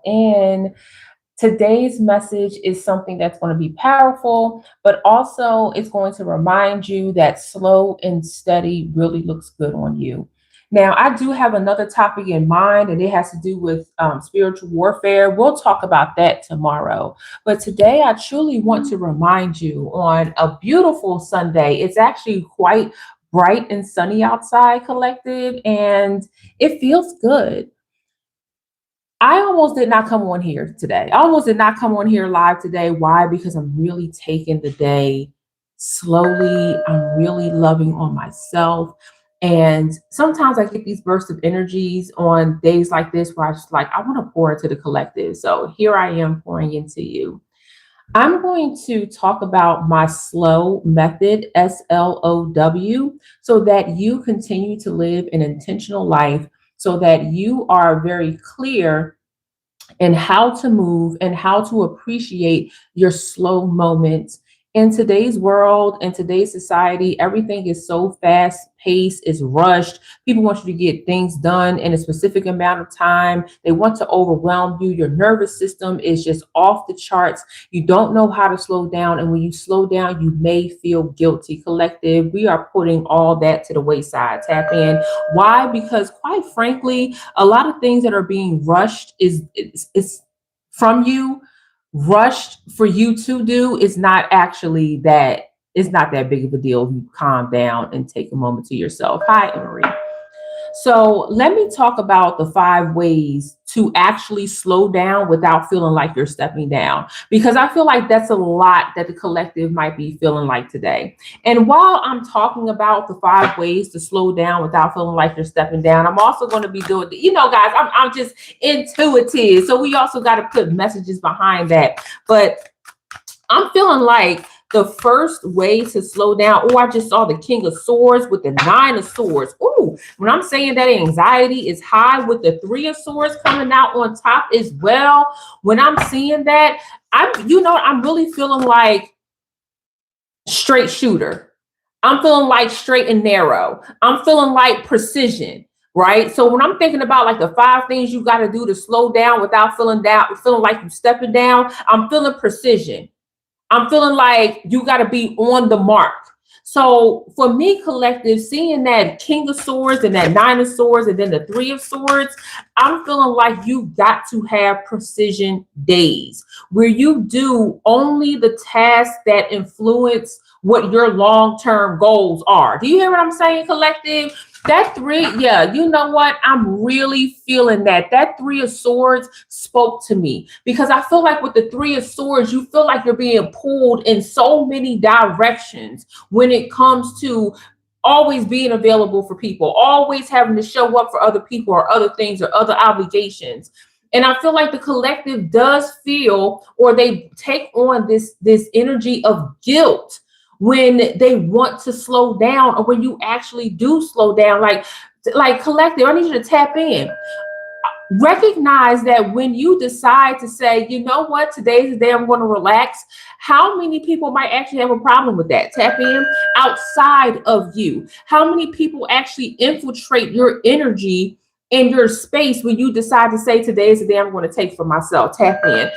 And today's message is something that's going to be powerful, but also it's going to remind you that slow and steady really looks good on you. Now, I do have another topic in mind, and it has to do with spiritual warfare. We'll talk about that tomorrow. But today, I truly want to remind you on a beautiful Sunday. It's actually quite bright and sunny outside, collective, and it feels good. I almost did not come on here today. I almost did not come on here live today. Why? Because I'm really taking the day slowly. I'm really loving on myself. And sometimes I get these bursts of energies on days like this where I just like, I want to pour into the collective. So here I am pouring into you. I'm going to talk about my slow method, SLOW, so that you continue to live an intentional life, so that you are very clear and how to move and how to appreciate your slow moments. In today's world, in today's society, everything is so fast paced, is rushed. People want you to get things done in a specific amount of time. They want to overwhelm you. Your nervous system is just off the charts. You don't know how to slow down. And when you slow down, you may feel guilty. Collective, we are putting all that to the wayside. Tap in. Why? Because quite frankly, a lot of things that are being rushed is from you, rushed for you to do, is not actually that. It's not that big of a deal if you calm down and take a moment to yourself. Hi, Emery. So let me talk about the 5 ways to actually slow down without feeling like you're stepping down, because I feel like that's a lot that the collective might be feeling like today. And while I'm talking about the 5 ways to slow down without feeling like you're stepping down, I'm also going to be doing, guys, I'm just intuitive. So we also got to put messages behind that. But I'm feeling like the first way to slow down. Oh, I just saw the King of Swords with the Nine of Swords. Oh, when I'm saying that anxiety is high with the Three of Swords coming out on top as well. When I'm seeing that, I'm really feeling like straight shooter. I'm feeling like straight and narrow. I'm feeling like precision. Right. So when I'm thinking about like the 5 things you got to do to slow down without feeling like you're stepping down, I'm feeling precision. I'm feeling like you got to be on the mark. So for me, collective, seeing that King of Swords and that Nine of Swords and then the Three of Swords, I'm feeling like you got to have precision days where you do only the tasks that influence what your long-term goals are. Do you hear what I'm saying, collective? That 3, yeah, you know what? I'm really feeling that. That Three of Swords spoke to me because I feel like with the Three of Swords, you feel like you're being pulled in so many directions when it comes to always being available for people, always having to show up for other people or other things or other obligations. And I feel like the collective does feel, or they take on this energy of guilt when they want to slow down, or when you actually do slow down. Like collective, I need you to tap in. Recognize that when you decide to say, you know what, today's the day I'm going to relax, how many people might actually have a problem with that? Tap in. Outside of you, how many people actually infiltrate your energy in your space when you decide to say, today's the day I'm going to take for myself? Tap in.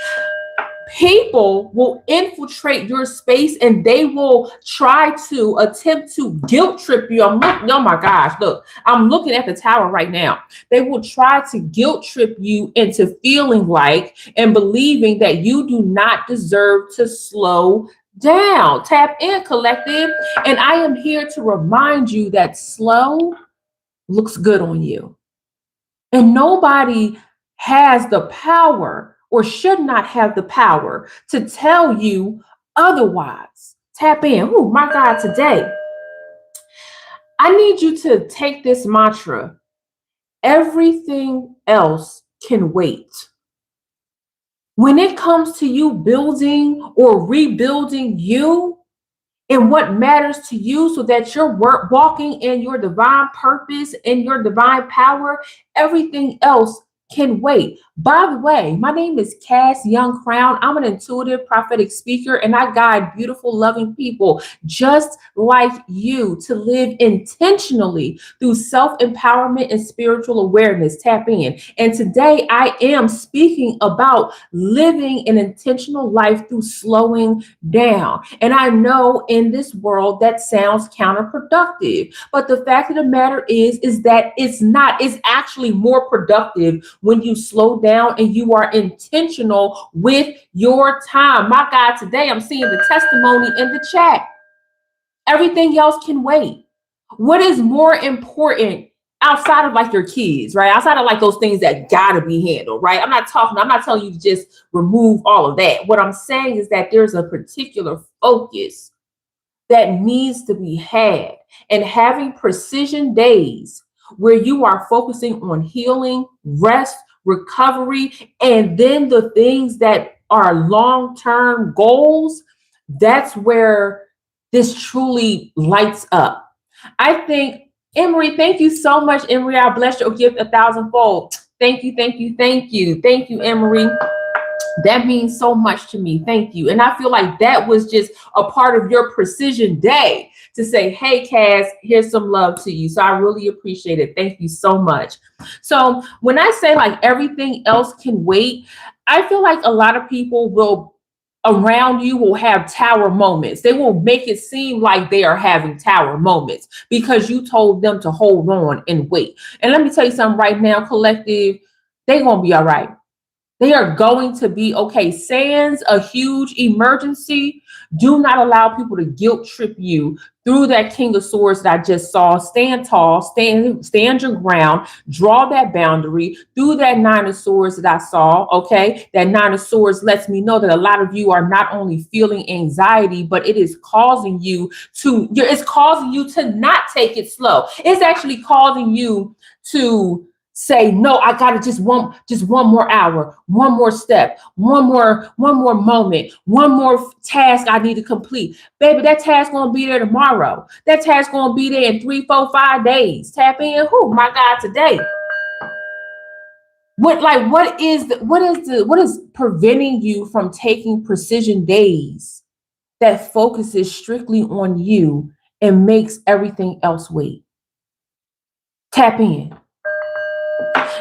People will infiltrate your space and they will try to attempt to guilt trip you. Oh my gosh, look, I'm looking at the tower right now. They will try to guilt trip you into feeling like and believing that you do not deserve to slow down. Tap in, collective. And I am here to remind you that slow looks good on you. And nobody has the power, or should not have the power, to tell you otherwise. Tap in. Oh my God, today, I need you to take this mantra. Everything else can wait. When it comes to you building or rebuilding you and what matters to you, so that you're walking in your divine purpose and your divine power, everything else can wait. By the way, my name is Cass Young Crown. I'm an intuitive prophetic speaker, and I guide beautiful, loving people just like you to live intentionally through self-empowerment and spiritual awareness. Tap in. And today I am speaking about living an intentional life through slowing down. And I know in this world that sounds counterproductive, but the fact of the matter is that it's not. It's actually more productive when you slow down and you are intentional with your time. My God, today I'm seeing the testimony in the chat. Everything else can wait. What is more important outside of like your kids, right? Outside of like those things that gotta be handled, right? I'm not telling you to just remove all of that. What I'm saying is that there's a particular focus that needs to be had, and having precision days where you are focusing on healing, rest, recovery, and then the things that are long-term goals, that's where this truly lights up. I think, Emery, thank you so much, Emery. I bless your gift 1,000-fold. Thank you, thank you, thank you. Thank you, Emery. That means so much to me. Thank you. And I feel like that was just a part of your precision day to say, hey, Cass, here's some love to you. So I really appreciate it. Thank you so much. So when I say like everything else can wait, I feel like a lot of people will around you will have tower moments. They will make it seem like they are having tower moments because you told them to hold on and wait. And let me tell you something right now, collective, they're going to be all right. They are going to be okay. Sans a huge emergency, do not allow people to guilt trip you through that King of Swords that I just saw. Stand tall, stand your ground, draw that boundary through that Nine of Swords that I saw. Okay. That Nine of Swords lets me know that a lot of you are not only feeling anxiety, but it is causing you to, not take it slow. It's actually causing you to say, no, I gotta just one more hour, one more step, one more moment, one more task I need to complete. Baby, that task gonna be there tomorrow. That task gonna be there in 3, 4, 5 days. Tap in. Who, my God, today. What is preventing you from taking precision days that focuses strictly on you and makes everything else wait? Tap in.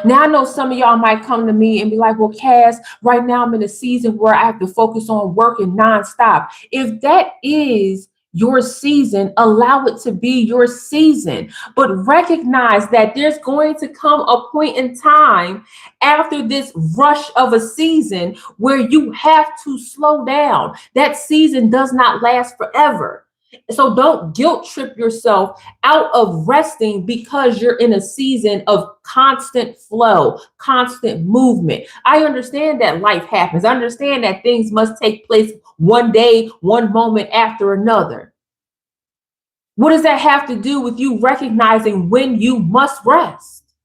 Now, I know some of y'all might come to me and be like, well, Cass, right now I'm in a season where I have to focus on working nonstop. If that is your season, allow it to be your season. But recognize that there's going to come a point in time after this rush of a season where you have to slow down. That season does not last forever. So don't guilt trip yourself out of resting because you're in a season of constant flow, constant movement. I understand that life happens. I understand that things must take place one day, one moment after another. What does that have to do with you recognizing when you must rest?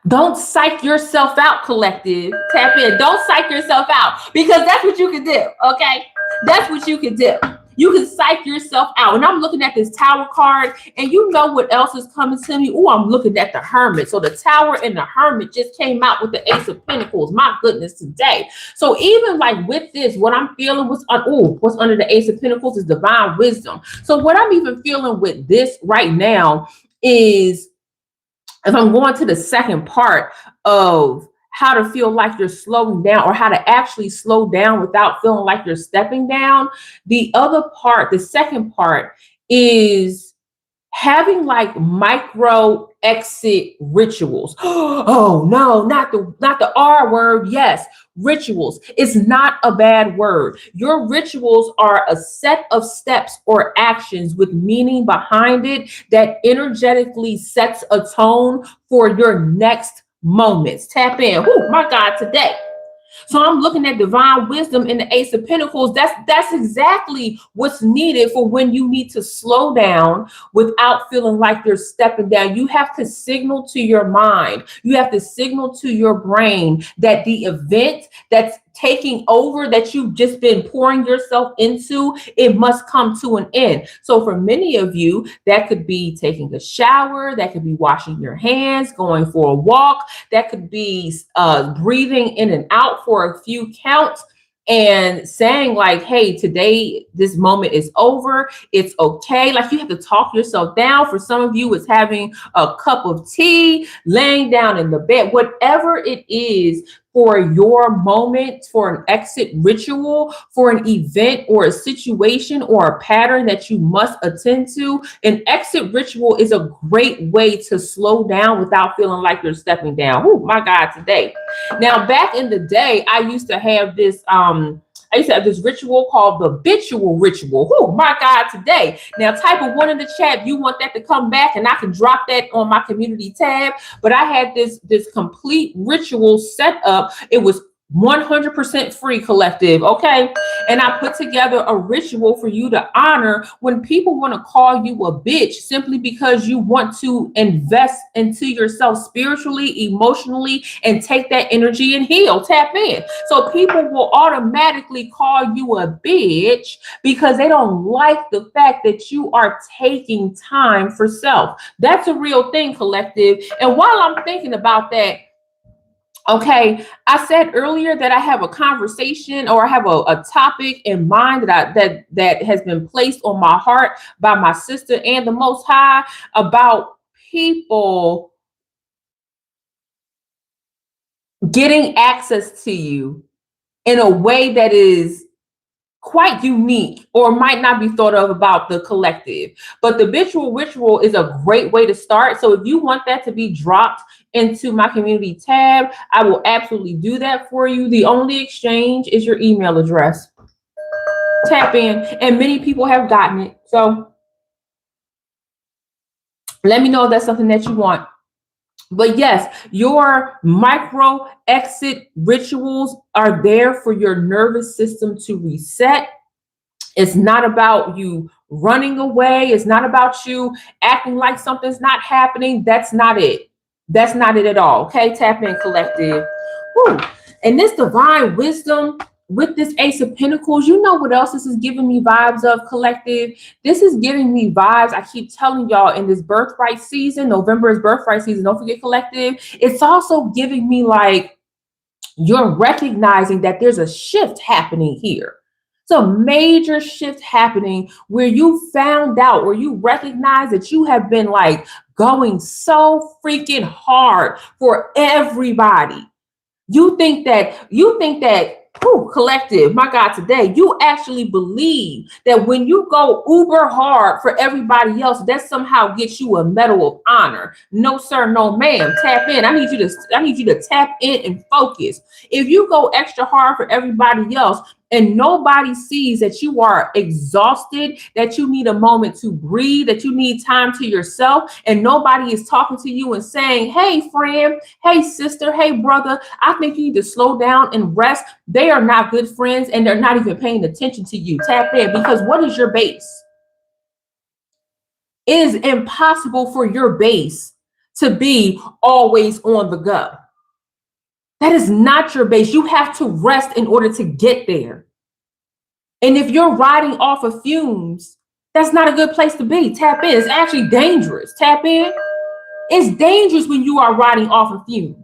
Don't psych yourself out, collective. Tap in. Don't psych yourself out, because that's what you can do. Okay. That's what you can do. You can psych yourself out. And I'm looking at this Tower card, and you know what else is coming to me? Oh, I'm looking at the Hermit. So the Tower and the Hermit just came out with the Ace of Pentacles. My goodness, today. So even like with this, what I'm feeling what's under the Ace of Pentacles is divine wisdom. So what I'm even feeling with this right now is, if I'm going to the second part of how to feel like you're slowing down, or how to actually slow down without feeling like you're stepping down, the second part is having like micro exit rituals. Oh no, not the R word. Yes, rituals. It's not a bad word. Your rituals are a set of steps or actions with meaning behind it that energetically sets a tone for your next moments. Tap in. Oh my God, today. So I'm looking at divine wisdom in the Ace of Pentacles. That's exactly what's needed for when you need to slow down without feeling like you're stepping down. You have to signal to your mind. You have to signal to your brain that the event that's taking over that you've just been pouring yourself into, it must come to an end. So for many of you, that could be taking a shower, that could be washing your hands, going for a walk, that could be breathing in and out for a few counts and saying like, hey, today this moment is over, it's okay. Like, you have to talk yourself down. For some of you, it's having a cup of tea, laying down in the bed, whatever it is for your moment, for an exit ritual, for an event or a situation or a pattern that you must attend to. An exit ritual is a great way to slow down without feeling like you're stepping down. Oh my God, today. Now, back in the day, I used to have this ritual called the habitual ritual. Oh my God, today. Now, type of one in the chat, you want that to come back, and I can drop that on my community tab. But I had this complete ritual set up. It was 100% free, collective, okay? And I put together a ritual for you to honor when people want to call you a bitch simply because you want to invest into yourself spiritually, emotionally, and take that energy and heal, tap in. So people will automatically call you a bitch because they don't like the fact that you are taking time for self. That's a real thing, collective. And while I'm thinking about that, okay, I said earlier that I have a conversation, or I have a topic in mind that has been placed on my heart by my sister and the Most High, about people getting access to you in a way that is quite unique or might not be thought of about the collective. But the habitual ritual is a great way to start. So if you want that to be dropped into my community tab, I will absolutely do that for you. The only exchange is your email address. Tap in, and many people have gotten it. So let me know if that's something that you want. But yes, your micro exit rituals are there for your nervous system to reset. It's not about you running away. It's not about you acting like something's not happening. That's not it. That's not it at all. Okay, tap in, collective. Woo. And this divine wisdom with this Ace of Pentacles, you know what else this is giving me vibes of, collective? This is giving me vibes. I keep telling y'all, in this birthright season, November is birthright season. Don't forget, collective. It's also giving me like you're recognizing that there's a shift happening here. It's a major shift happening where you found out, where you recognize that you have been like going so freaking hard for everybody. You think that, collective, my God, today, you actually believe that when you go uber hard for everybody else, that somehow gets you a medal of honor. No, sir, no, ma'am. Tap in. I need you to tap in and focus. If you go extra hard for everybody else, and nobody sees that you are exhausted, that you need a moment to breathe, that you need time to yourself, and nobody is talking to you and saying, hey, friend, hey, sister, hey, brother, I think you need to slow down and rest. They are not good friends, and they're not even paying attention to you. Tap in, because what is your base? It is impossible for your base to be always on the go. That is not your base. You have to rest in order to get there. And if you're riding off of fumes, that's not a good place to be. Tap in. It's actually dangerous. Tap in. It's dangerous when you are riding off of fumes.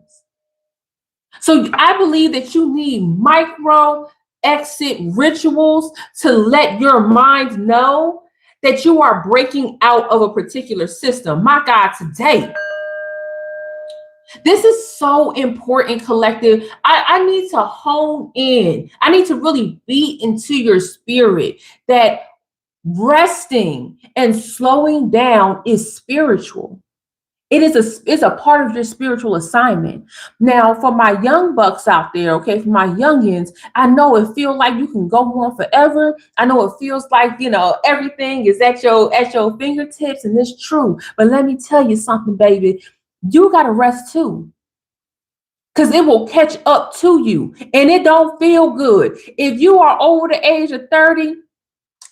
So I believe that you need micro exit rituals to let your mind know that you are breaking out of a particular system. My God, today. This is so important, collective. I need to hone in. I need to really beat into your spirit that resting and slowing down is spiritual. It's a part of your spiritual assignment. Now, for my young bucks out there, okay, for my youngins, I know it feels like you can go on forever. I know it feels like, everything is at your fingertips, and it's true. But let me tell you something, baby. You got to rest too, because it will catch up to you, and it don't feel good. If you are over the age of 30,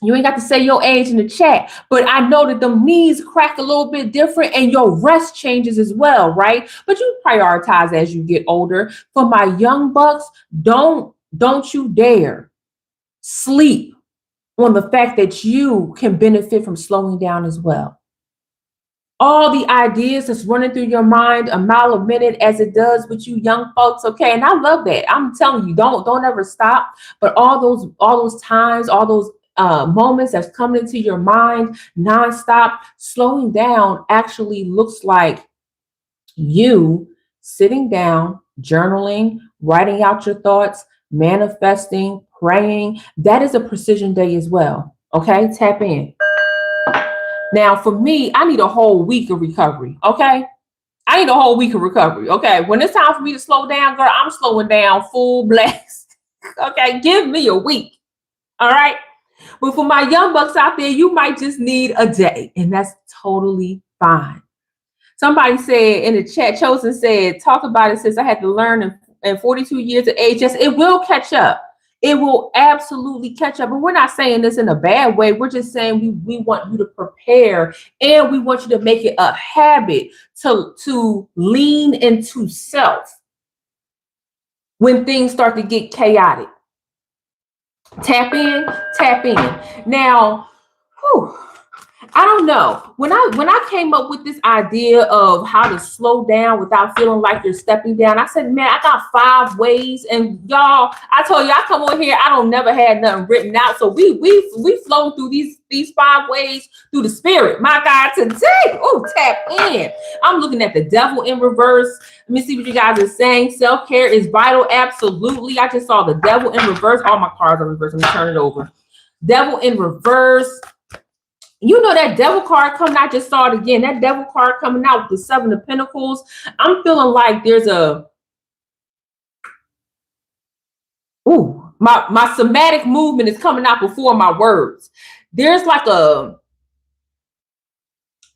you ain't got to say your age in the chat, but I know that the knees crack a little bit different and your rest changes as well, right? But you prioritize as you get older. For my young bucks, don't don't you dare sleep on the fact that you can benefit from slowing down as well. All the ideas that's running through your mind a mile a minute, as it does with you young folks. Okay. And I love that. I'm telling you, don't ever stop. But all those times, all those moments that's coming into your mind nonstop, slowing down actually looks like you sitting down, journaling, writing out your thoughts, manifesting, praying. That is a precision day as well. Okay. Tap in. Now, for me, I need a whole week of recovery. Okay. I need a whole week of recovery. Okay. When it's time for me to slow down, girl, I'm slowing down full blast. Okay. Give me a week. All right. But for my young bucks out there, you might just need a day, and that's totally fine. Somebody said in the chat, Chosen said, talk about it since I had to learn in 42 years of age. Yes, it will catch up. It will absolutely catch up. And we're not saying this in a bad way. We're just saying we want you to prepare, and we want you to make it a habit to lean into self when things start to get chaotic. Tap in, tap in. Now, whew, I don't know. When I came up with this idea of how to slow down without feeling like you're stepping down, I said, man, I got 5 ways. And y'all, I told you, I come on here, I don't never had nothing written out. So we flow through these 5 ways through the spirit. My God, today, tap in. I'm looking at the devil in reverse. Let me see what you guys are saying. Self-care is vital. Absolutely. I just saw the devil in reverse. All my cards are reversed. Let me turn it over. Devil in reverse. You know that devil card coming, I just saw it again. That devil card coming out with the 7 of Pentacles. I'm feeling like there's my somatic movement is coming out before my words. There's like not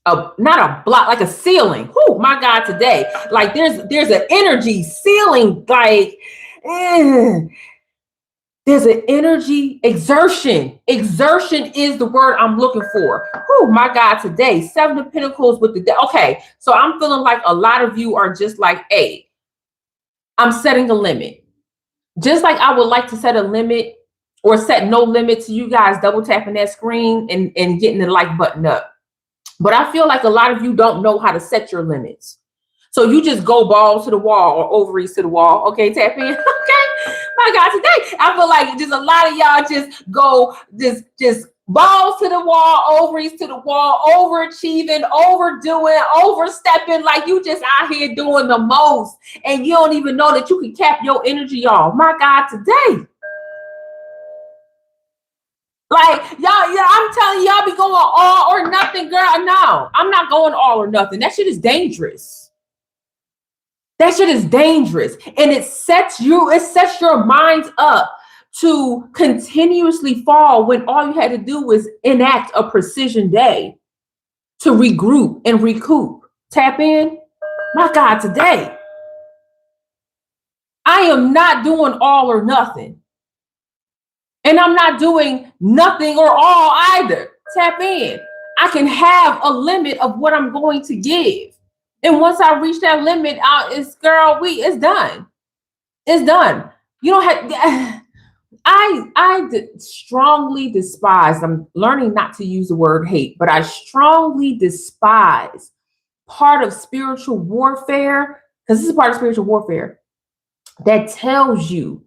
a block, like a ceiling. Oh my God, today. Like there's an energy ceiling, like there's an energy exertion. Exertion is the word I'm looking for. Oh my God, today, 7 of Pentacles with okay. So I'm feeling like a lot of you are just like, hey, I'm setting a limit. Just like I would like to set a limit or set no limit to you guys double tapping that screen and getting the like button up. But I feel like a lot of you don't know how to set your limits. So you just go balls to the wall or ovaries to the wall. Okay, tap in. Okay. My God, today I feel like just a lot of y'all just go just balls to the wall, ovaries to the wall, overachieving, overdoing, overstepping, like you just out here doing the most, and you don't even know that you can cap your energy, y'all. My God, today. Like y'all, yeah, I'm telling y'all be going all or nothing, girl. No, I'm not going all or nothing. That shit is dangerous. That shit is dangerous. And it sets your minds up to continuously fall when all you had to do was enact a precision day to regroup and recoup. Tap in. My God, today. I am not doing all or nothing. And I'm not doing nothing or all either. Tap in. I can have a limit of what I'm going to give. And once I reach that limit, it's done. It's done. You don't have. I strongly despise. I'm learning not to use the word hate, but I strongly despise part of spiritual warfare, because this is part of spiritual warfare that tells you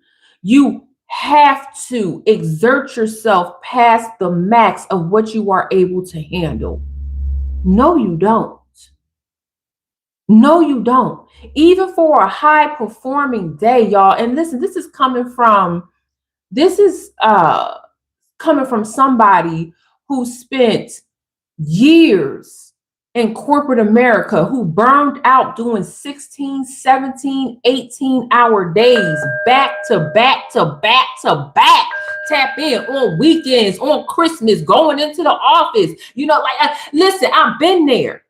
have to exert yourself past the max of what you are able to handle. No, you don't. No, you don't. Even for a high performing day, y'all. And listen, this is coming from somebody who spent years in corporate America, who burned out doing 16, 17, 18-hour days back to back to back to back. Tap in on weekends, on Christmas, going into the office. Listen, I've been there.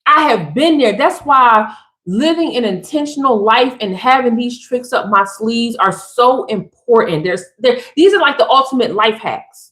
I have been there. That's why living an intentional life and having these tricks up my sleeves are so important. These are like the ultimate life hacks,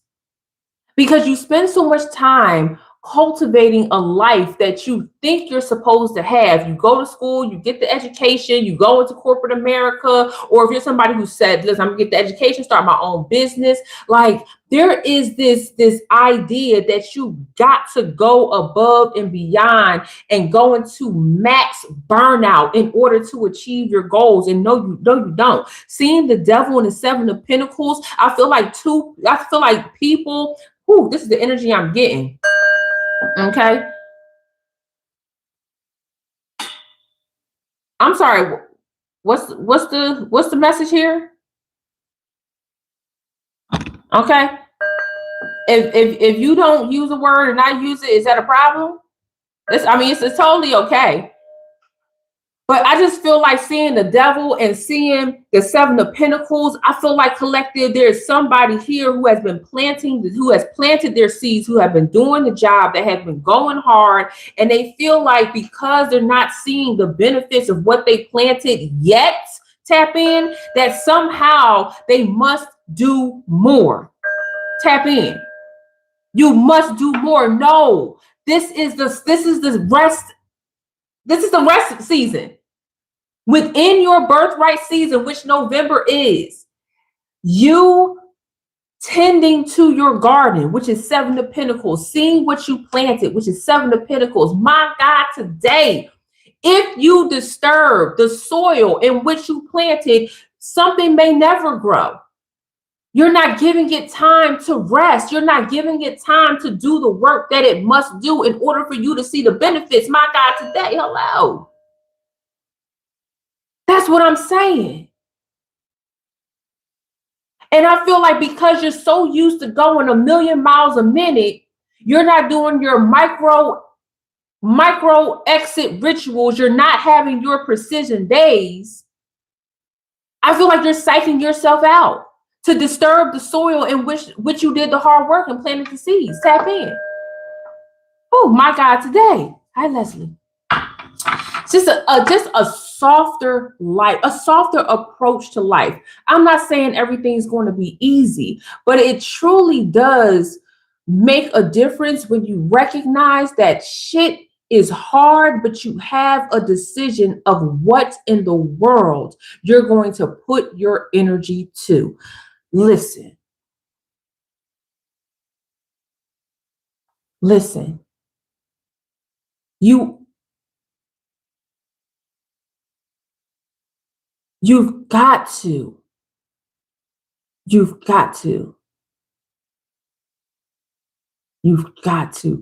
because you spend so much time cultivating a life that you think you're supposed to have. You go to school, you get the education, you go into corporate America, or if you're somebody who said, listen, I'm gonna get the education, start my own business. Like, there is this idea that you got to go above and beyond and go into max burnout in order to achieve your goals. And no, you don't. Seeing the devil in the Seven of Pentacles, I feel like people, this is the energy I'm getting. Okay. I'm sorry. What's the message here? Okay. If you don't use a word and I use it, is that a problem? It's totally okay. But I just feel like seeing the devil and seeing the Seven of Pentacles, I feel like collective, there's somebody here who has planted their seeds, who have been doing the job, that have been going hard, and they feel like because they're not seeing the benefits of what they planted yet, tap in, that somehow they must do more. Tap in. You must do more. No, this is the rest. This is the rest season. Within your birthright season, which November is, you tending to your garden, which is Seven of Pentacles, seeing what you planted, which is Seven of Pentacles. My God, today, if you disturb the soil in which you planted, something may never grow. You're not giving it time to rest. You're not giving it time to do the work that it must do in order for you to see the benefits. My God, today, hello. That's what I'm saying. And I feel like because you're so used to going a million miles a minute, you're not doing your micro exit rituals. You're not having your precision days. I feel like you're psyching yourself out to disturb the soil in which you did the hard work and planted the seeds. Tap in. Oh my God, today. Hi, Leslie. Just a softer life, a softer approach to life. I'm not saying everything's going to be easy, but it truly does make a difference when you recognize that shit is hard, but you have a decision of what in the world you're going to put your energy to. Listen. You've got to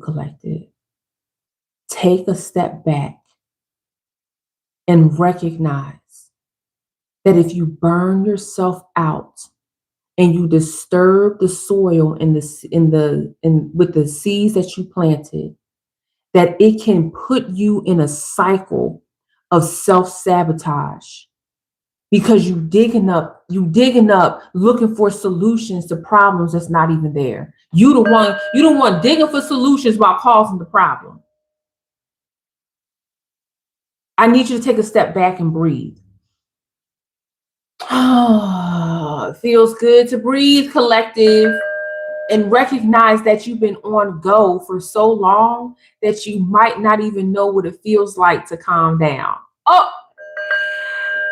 collective, take a step back and recognize that if you burn yourself out and you disturb the soil with the seeds that you planted, that it can put you in a cycle of self-sabotage. Because you digging up looking for solutions to problems that's not even there. You the one digging for solutions while causing the problem. I need you to take a step back and breathe. It feels good to breathe, collective, and recognize that you've been on go for so long that you might not even know what it feels like to calm down.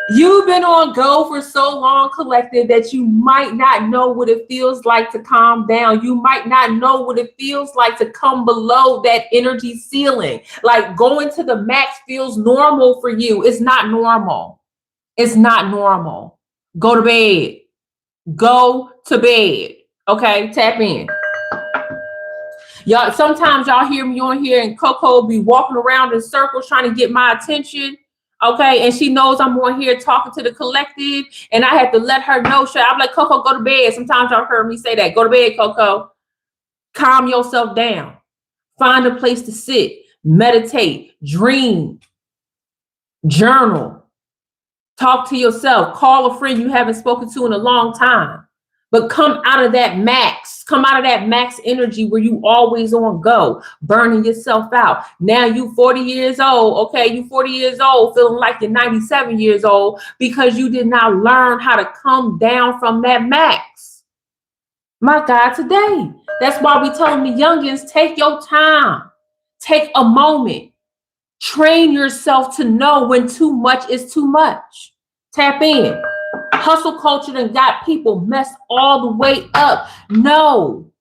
You've been on go for so long, collective, that you might not know what it feels like to calm down. You might not know what it feels like to come below that energy ceiling. Like going to the max feels normal for you. It's not normal. It's not normal. Go to bed. Go to bed. Okay, tap in. Y'all, sometimes y'all hear me on here and Coco be walking around in circles trying to get my attention. Okay, and she knows I'm on here talking to the collective, and I have to let her know. I'm like, Coco, go to bed. Sometimes y'all heard me say that. Go to bed, Coco. Calm yourself down. Find a place to sit, meditate, dream, journal, talk to yourself, call a friend you haven't spoken to in a long time. But come out of that max energy where you always on go, burning yourself out. Now you 40 years old. Okay, you 40 years old, feeling like you're 97 years old because you did not learn how to come down from that max. My God, today, That's why we telling the youngins, take your time. Take a moment. Train yourself to know when too much is too much. Tap in. Hustle culture done got people messed all the way up. No,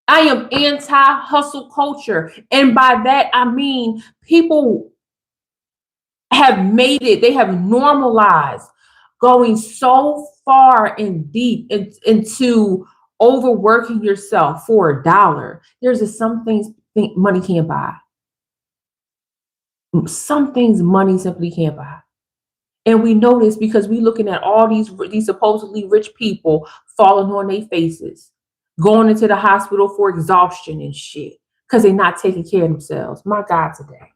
I am anti-hustle culture. And by that, I mean people have made it, they have normalized going so far and deep into overworking yourself for $1. There's just some things money can't buy. Some things money simply can't buy. And we know this because we looking at all these supposedly rich people falling on their faces, going into the hospital for exhaustion and shit because they're not taking care of themselves. My God, today.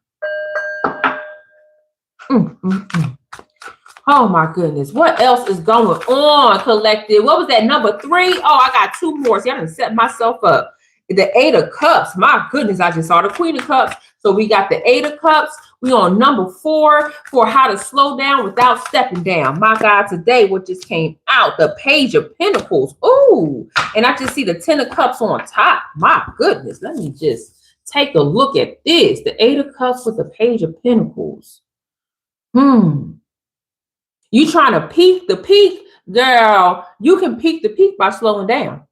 Oh my goodness. What else is going on, collective? What was that, number 3? Oh, I got 2 more. See, I done set myself up. The 8 of Cups. My goodness, I just saw the Queen of Cups. So we got the 8 of Cups. We on number 4 for how to slow down without stepping down. My God, today what just came out? The Page of Pentacles. Ooh, and I just see the 10 of Cups on top. My goodness, let me just take a look at this. The 8 of Cups with the Page of Pentacles. You trying to peak the peak, girl? You can peak the peak by slowing down.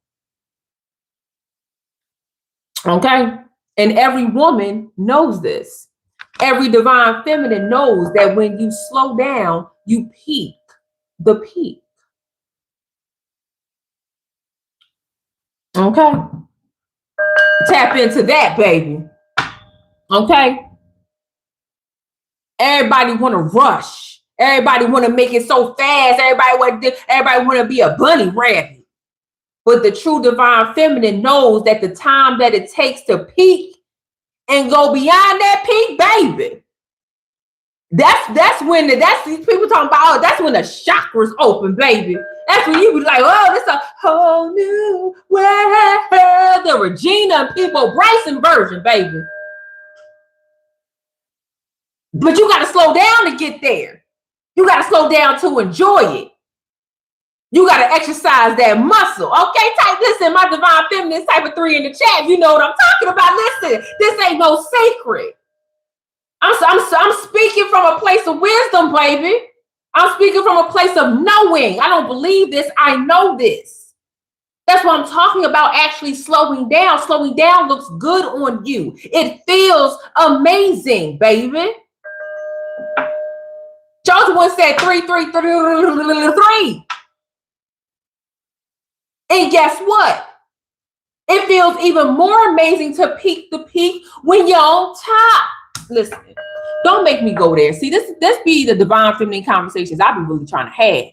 Okay, and every woman knows this. Every divine feminine knows that when you slow down, you peak the peak. Okay, tap into that, baby. Okay, everybody want to rush. Everybody want to make it so fast. Everybody want to be a bunny rabbit. But the true divine feminine knows that the time that it takes to peak and go beyond that peak, baby. That's when these people talking about, oh, that's when the chakras open, baby. That's when you be like, oh, this a whole new world. The Regina People Bryson version, baby. But you got to slow down to get there. You got to slow down to enjoy it. You got to exercise that muscle. Okay, type this in, my divine feminine, type of 3 in the chat. You know what I'm talking about. Listen, this ain't no secret. I'm speaking from a place of wisdom, baby. I'm speaking from a place of knowing. I don't believe this. I know this. That's what I'm talking about, actually slowing down. Slowing down looks good on you. It feels amazing, baby. Chosen one said 3, 3, 3, 3. And guess what? It feels even more amazing to peak the peak when you're on top. Listen, don't make me go there. See, this be the divine feminine conversations I be really trying to have.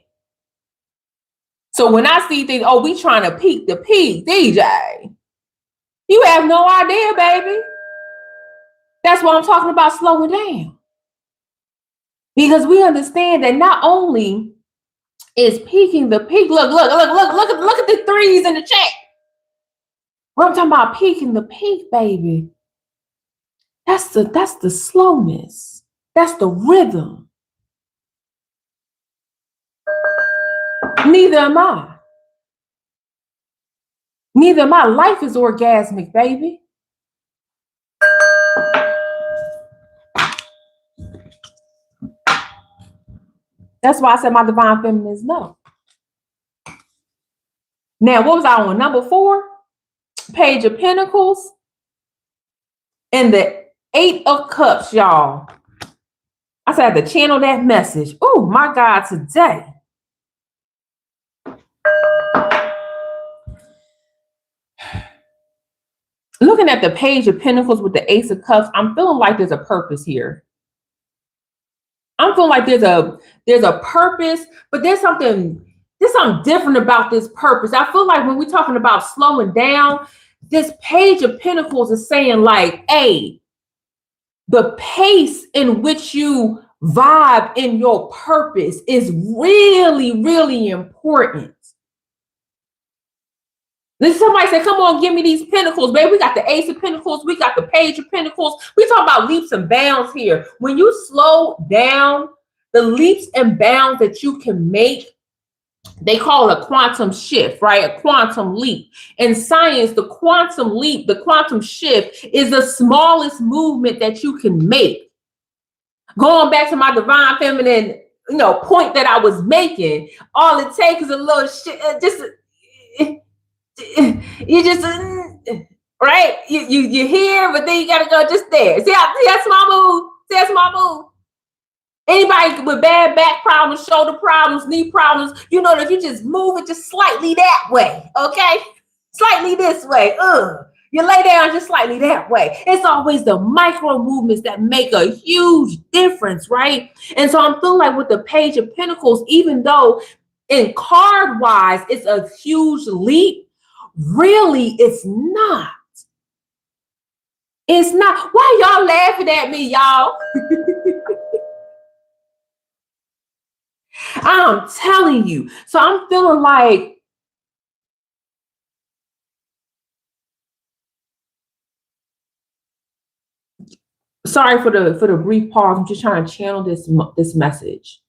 So when I see things, oh, we trying to peak the peak, DJ, you have no idea, baby. That's why I'm talking about slowing down. Because we understand that not only is peaking the peak, look at the 3s in the chat. When I'm talking about peaking the peak, baby, that's the slowness. That's the rhythm. Neither am I. Neither am I. Life is orgasmic, baby. That's why I said my divine feminine is no. Now, what was I on? Number 4? Page of Pentacles. And the 8 of Cups, y'all. I said I had to channel that message. Oh, my God, today. Looking at the Page of Pentacles with the Ace of Cups, I'm feeling like there's a purpose here. I'm feeling like there's a purpose, but there's something different about this purpose. I feel like when we're talking about slowing down, this Page of Pentacles is saying like, hey, the pace in which you vibe in your purpose is really, really important. Then somebody said, come on, give me these pentacles, baby. We got the Ace of Pentacles. We got the Page of Pentacles. We talking about leaps and bounds here. When you slow down, the leaps and bounds that you can make They call it a quantum shift, right? A quantum leap. In science, the quantum leap, the quantum shift is the smallest movement that you can make. Going back to my divine feminine, point that I was making, all it takes is a little shit, you just right. You hear, but then you gotta go just there. See that's my move. See that's my move. Anybody with bad back problems, shoulder problems, knee problems, if you just move it just slightly that way, okay? Slightly this way. You lay down just slightly that way. It's always the micro movements that make a huge difference, right? And so I'm feeling like with the Page of Pentacles, even though in card wise it's a huge leap, really it's not. It's not. Why y'all laughing at me, y'all? I'm telling you. So I'm feeling like sorry for the brief pause. I'm just trying to channel this message.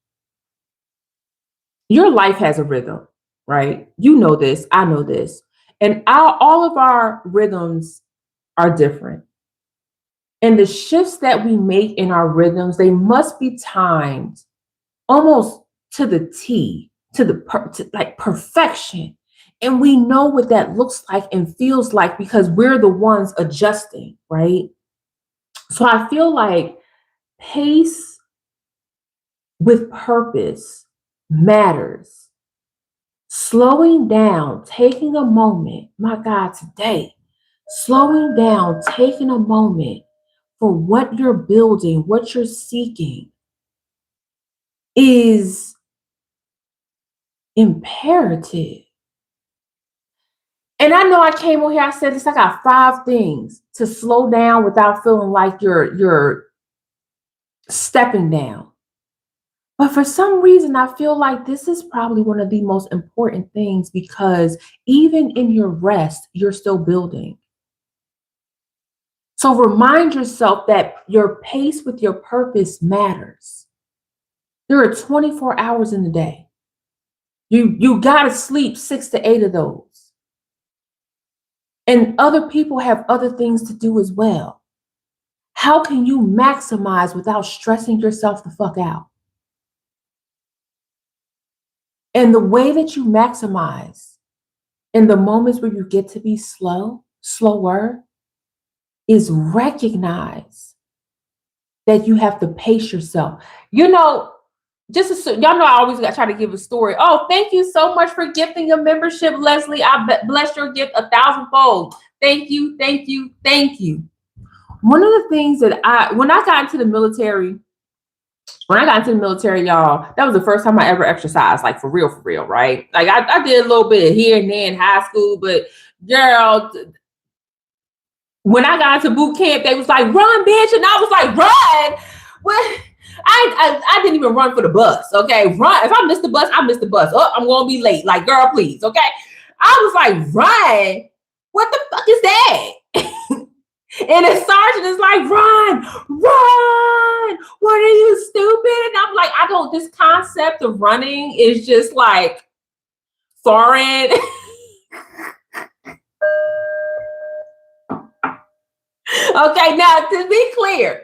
Your life has a rhythm, right? You know this, I know this. And all of our rhythms are different. And the shifts that we make in our rhythms, they must be timed almost to the T, to like perfection. And we know what that looks like and feels like because we're the ones adjusting, right? So I feel like pace with purpose matters. Slowing down, taking a moment, my God, today, slowing down, taking a moment for what you're building, what you're seeking is imperative. And I know I came on here, I said this, I got 5 things to slow down without feeling like you're stepping down. But for some reason, I feel like this is probably one of the most important things because even in your rest, you're still building. So remind yourself that your pace with your purpose matters. There are 24 hours in the day. You got to sleep 6 to 8 of those. And other people have other things to do as well. How can you maximize without stressing yourself the fuck out? And the way that you maximize in the moments where you get to be slower, is recognize that you have to pace yourself. Y'all know I always got try to give a story. Oh, thank you so much for gifting a membership, Leslie. I bless your gift 1,000-fold. Thank you, thank you, thank you. One of the things that when I got into the military, y'all, that was the first time I ever exercised, like for real, right? Like I did a little bit here and there in high school, but girl, when I got into boot camp, they was like, run, bitch. And I was like, run? What? I didn't even run for the bus, okay? Run. If I miss the bus, I miss the bus. Oh, I'm going to be late. Like, girl, please, okay? I was like, run? What the fuck is that? And the sergeant is like, run. What are you, stupid? And I'm like, this concept of running is just like foreign. Okay, now to be clear,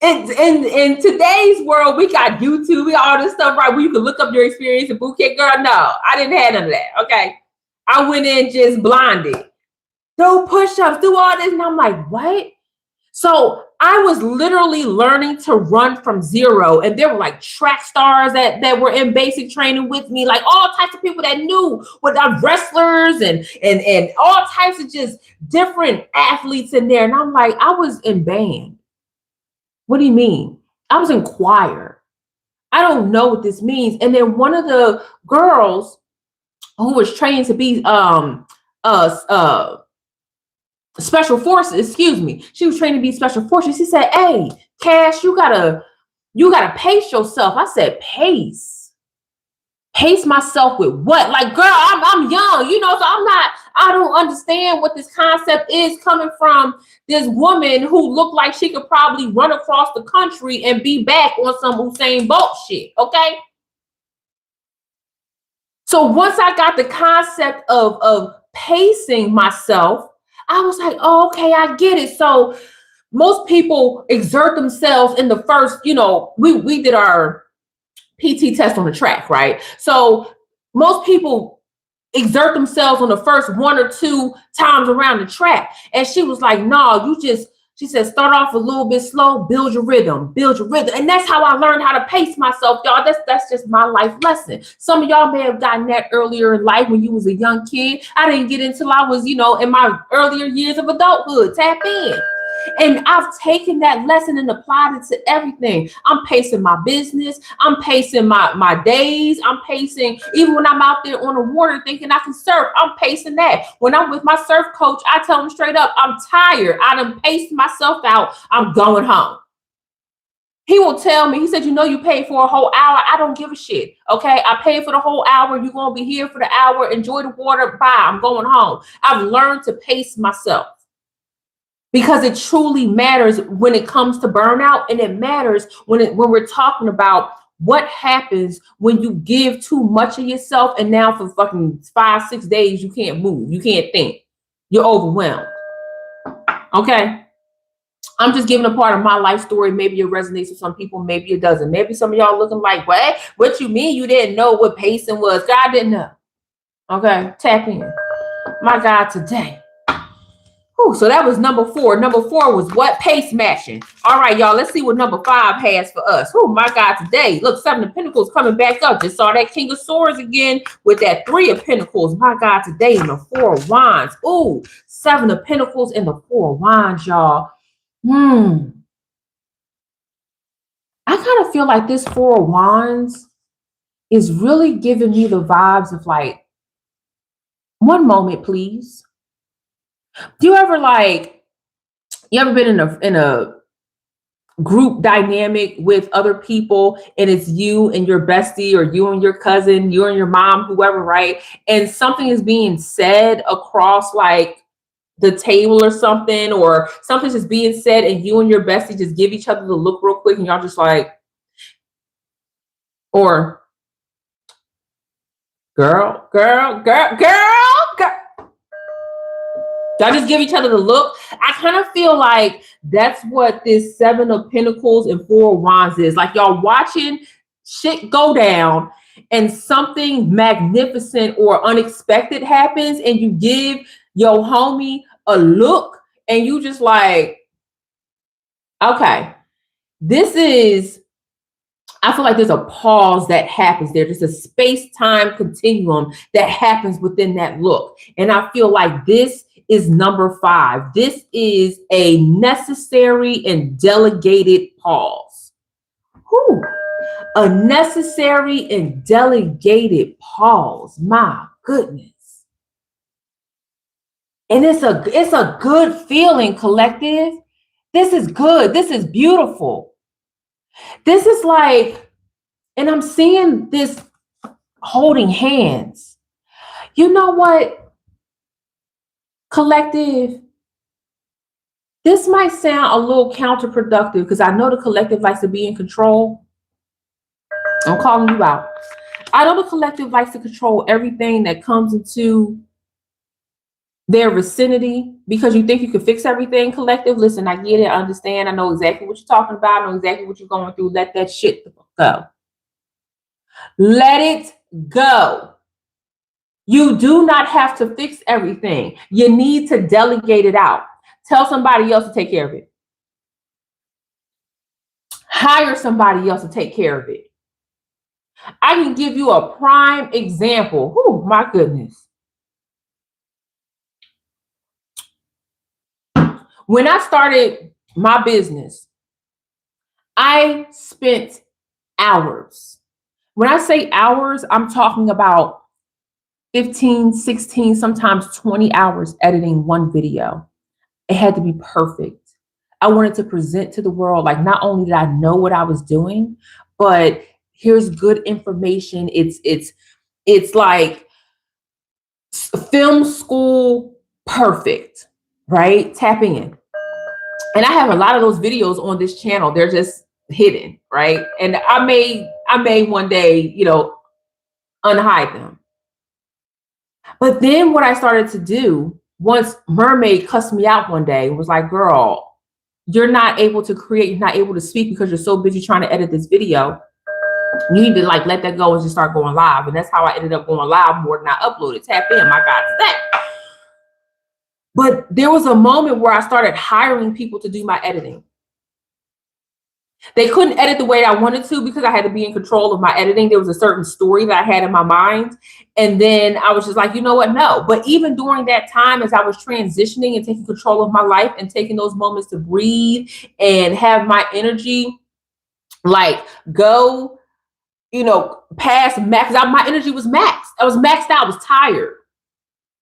in today's world, we got YouTube, we got all this stuff, right? Where you can look up your experience in boot camp. Girl, no, I didn't have none of that. Okay, I went in just blinded. Do push-ups, do all this, and I'm like, what? So I was literally learning to run from zero, and there were like track stars that were in basic training with me, like all types of people that knew what wrestlers and all types of just different athletes in there. And I'm like, I was in band. What do you mean? I was in choir. I don't know what this means. And then one of the girls who was trained to be special forces, she was trained to be special forces. She said, hey, Cash, you gotta pace yourself. I said, pace myself with what? Like, girl, I'm young, so I don't understand what this concept is coming from this woman who looked like she could probably run across the country and be back on some Usain Bolt shit, okay? So once I got the concept of pacing myself, I was like, oh, okay, I get it. So most people exert themselves in the first, we did our PT test on the track, right? So most people exert themselves on the first one or two times around the track. And she was like, no, she said, start off a little bit slow, build your rhythm, build your rhythm. And that's how I learned how to pace myself, y'all. That's just my life lesson. Some of y'all may have gotten that earlier in life when you was a young kid. I didn't get it until I was, in my earlier years of adulthood. Tap in. And I've taken that lesson and applied it to everything. I'm pacing my business. I'm pacing my days. I'm pacing, even when I'm out there on the water thinking I can surf, I'm pacing that. When I'm with my surf coach, I tell him straight up, I'm tired. I done paced myself out. I'm going home. He will tell me, he said, you paid for a whole hour. I don't give a shit. Okay. I paid for the whole hour. You're going to be here for the hour. Enjoy the water. Bye. I'm going home. I've learned to pace myself. Because it truly matters when it comes to burnout, and it matters when we're talking about what happens when you give too much of yourself, and now for fucking 5-6 days you can't move, you can't think, you're overwhelmed. Okay, I'm just giving a part of my life story. Maybe it resonates with some people, maybe it doesn't. Maybe some of y'all looking like, what you mean you didn't know what pacing was? God didn't know. Okay, tap in. My God, today. So that was number 4. Number 4 was what? Pace matching. All right, y'all. Let's see what number 5 has for us. Oh, my God, today. Look, 7 of Pentacles coming back up. Just saw that King of Swords again with that 3 of Pentacles. My God, today in the 4 of Wands. Ooh, 7 of Pentacles and the 4 of Wands, y'all. I kind of feel like this 4 of Wands is really giving me the vibes of like, one moment, please. Do you ever been in a group dynamic with other people, and it's you and your bestie, or you and your cousin, you and your mom, whoever, right? And something is being said across like the table or something, or something's just being said, and you and your bestie just give each other the look real quick, and y'all just like, or girl. Y'all just give each other the look. I kind of feel like that's what this 7 of Pentacles and 4 of Wands is. Like y'all watching shit go down, and something magnificent or unexpected happens, and you give your homie a look, and you just like, okay, I feel like there's a pause that happens there. There's a space-time continuum that happens within that look. And I feel like this is number 5. This is a necessary and delegated pause. Whew. A necessary and delegated pause. My goodness. And it's a good feeling, collective. This is good. This is beautiful. This is like, and I'm seeing this holding hands. You know what, collective? This might sound a little counterproductive because I know the collective likes to be in control. I'm calling you out. I know the collective likes to control everything that comes into their vicinity because you think you can fix everything, collective. Listen, I get it. I understand. I know exactly what you're talking about. I know exactly what you're going through. Let that shit go. Let it go. You do not have to fix everything. You need to delegate it out. Tell somebody else to take care of it. Hire somebody else to take care of it. I can give you a prime example. Oh, my goodness. When I started my business, I spent hours. When I say hours, I'm talking about 15, 16, sometimes 20 hours editing one video. It had to be perfect. I wanted to present to the world, like, not only did I know what I was doing, but here's good information. It's like film school perfect, right? Tap in. And I have a lot of those videos on this channel. They're just hidden, right? And I may one day, unhide them. But then what I started to do, once Mermaid cussed me out one day and was like, girl, you're not able to create, you're not able to speak because you're so busy trying to edit this video. You need to like let that go and just start going live. And that's how I ended up going live more than I uploaded. Tap in, my God, today. But there was a moment where I started hiring people to do my editing. They couldn't edit the way I wanted to because I had to be in control of my editing. There was a certain story that I had in my mind. And then I was just like, you know what? No. But even during that time, as I was transitioning and taking control of my life and taking those moments to breathe and have my energy like go, past max. My energy was maxed. I was maxed out. I was tired.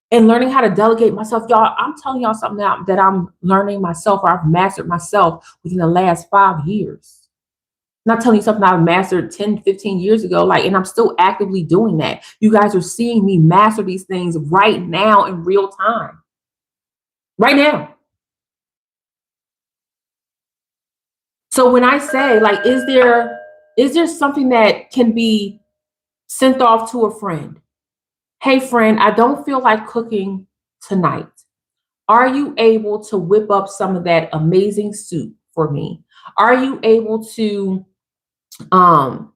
And learning how to delegate myself, y'all, I'm telling y'all something now that I'm learning myself, or I've mastered myself within the last 5 years. I'm not telling you something I've mastered 10, 15 years ago, and I'm still actively doing that. You guys are seeing me master these things right now in real time. Right now. So when I say, is there something that can be sent off to a friend? Hey, friend, I don't feel like cooking tonight. Are you able to whip up some of that amazing soup for me? Are you able to help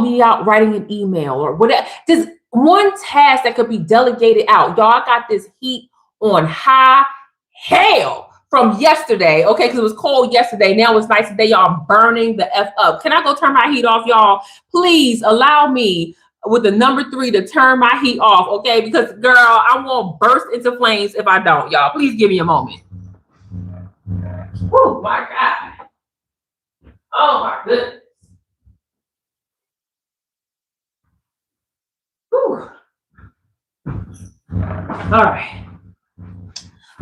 me out writing an email or whatever? Just one task that could be delegated out. Y'all, got this heat on high hell from yesterday, okay? Because it was cold yesterday. Now it's nice today. Y'all, I'm burning the F up. Can I go turn my heat off, y'all? Please allow me with the number 3 to turn my heat off, okay? Because, girl, I'm going to burst into flames if I don't, y'all. Please give me a moment. Oh, my God. Oh, my goodness. Whew. All right.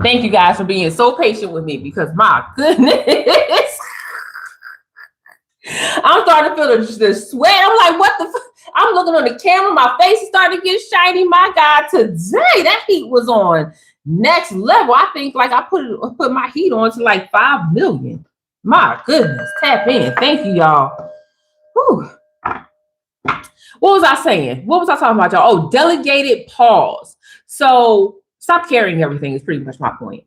Thank you guys for being so patient with me because my goodness, I'm starting to feel the sweat. I'm like, what the fuck? I'm looking on the camera. My face is starting to get shiny. My God, today that heat was on next level. I think I put my heat on to 5 million. My goodness, tap in. Thank you, y'all. Whew. What was I saying? What was I talking about, y'all? Oh, delegated pause. So stop carrying everything is pretty much my point.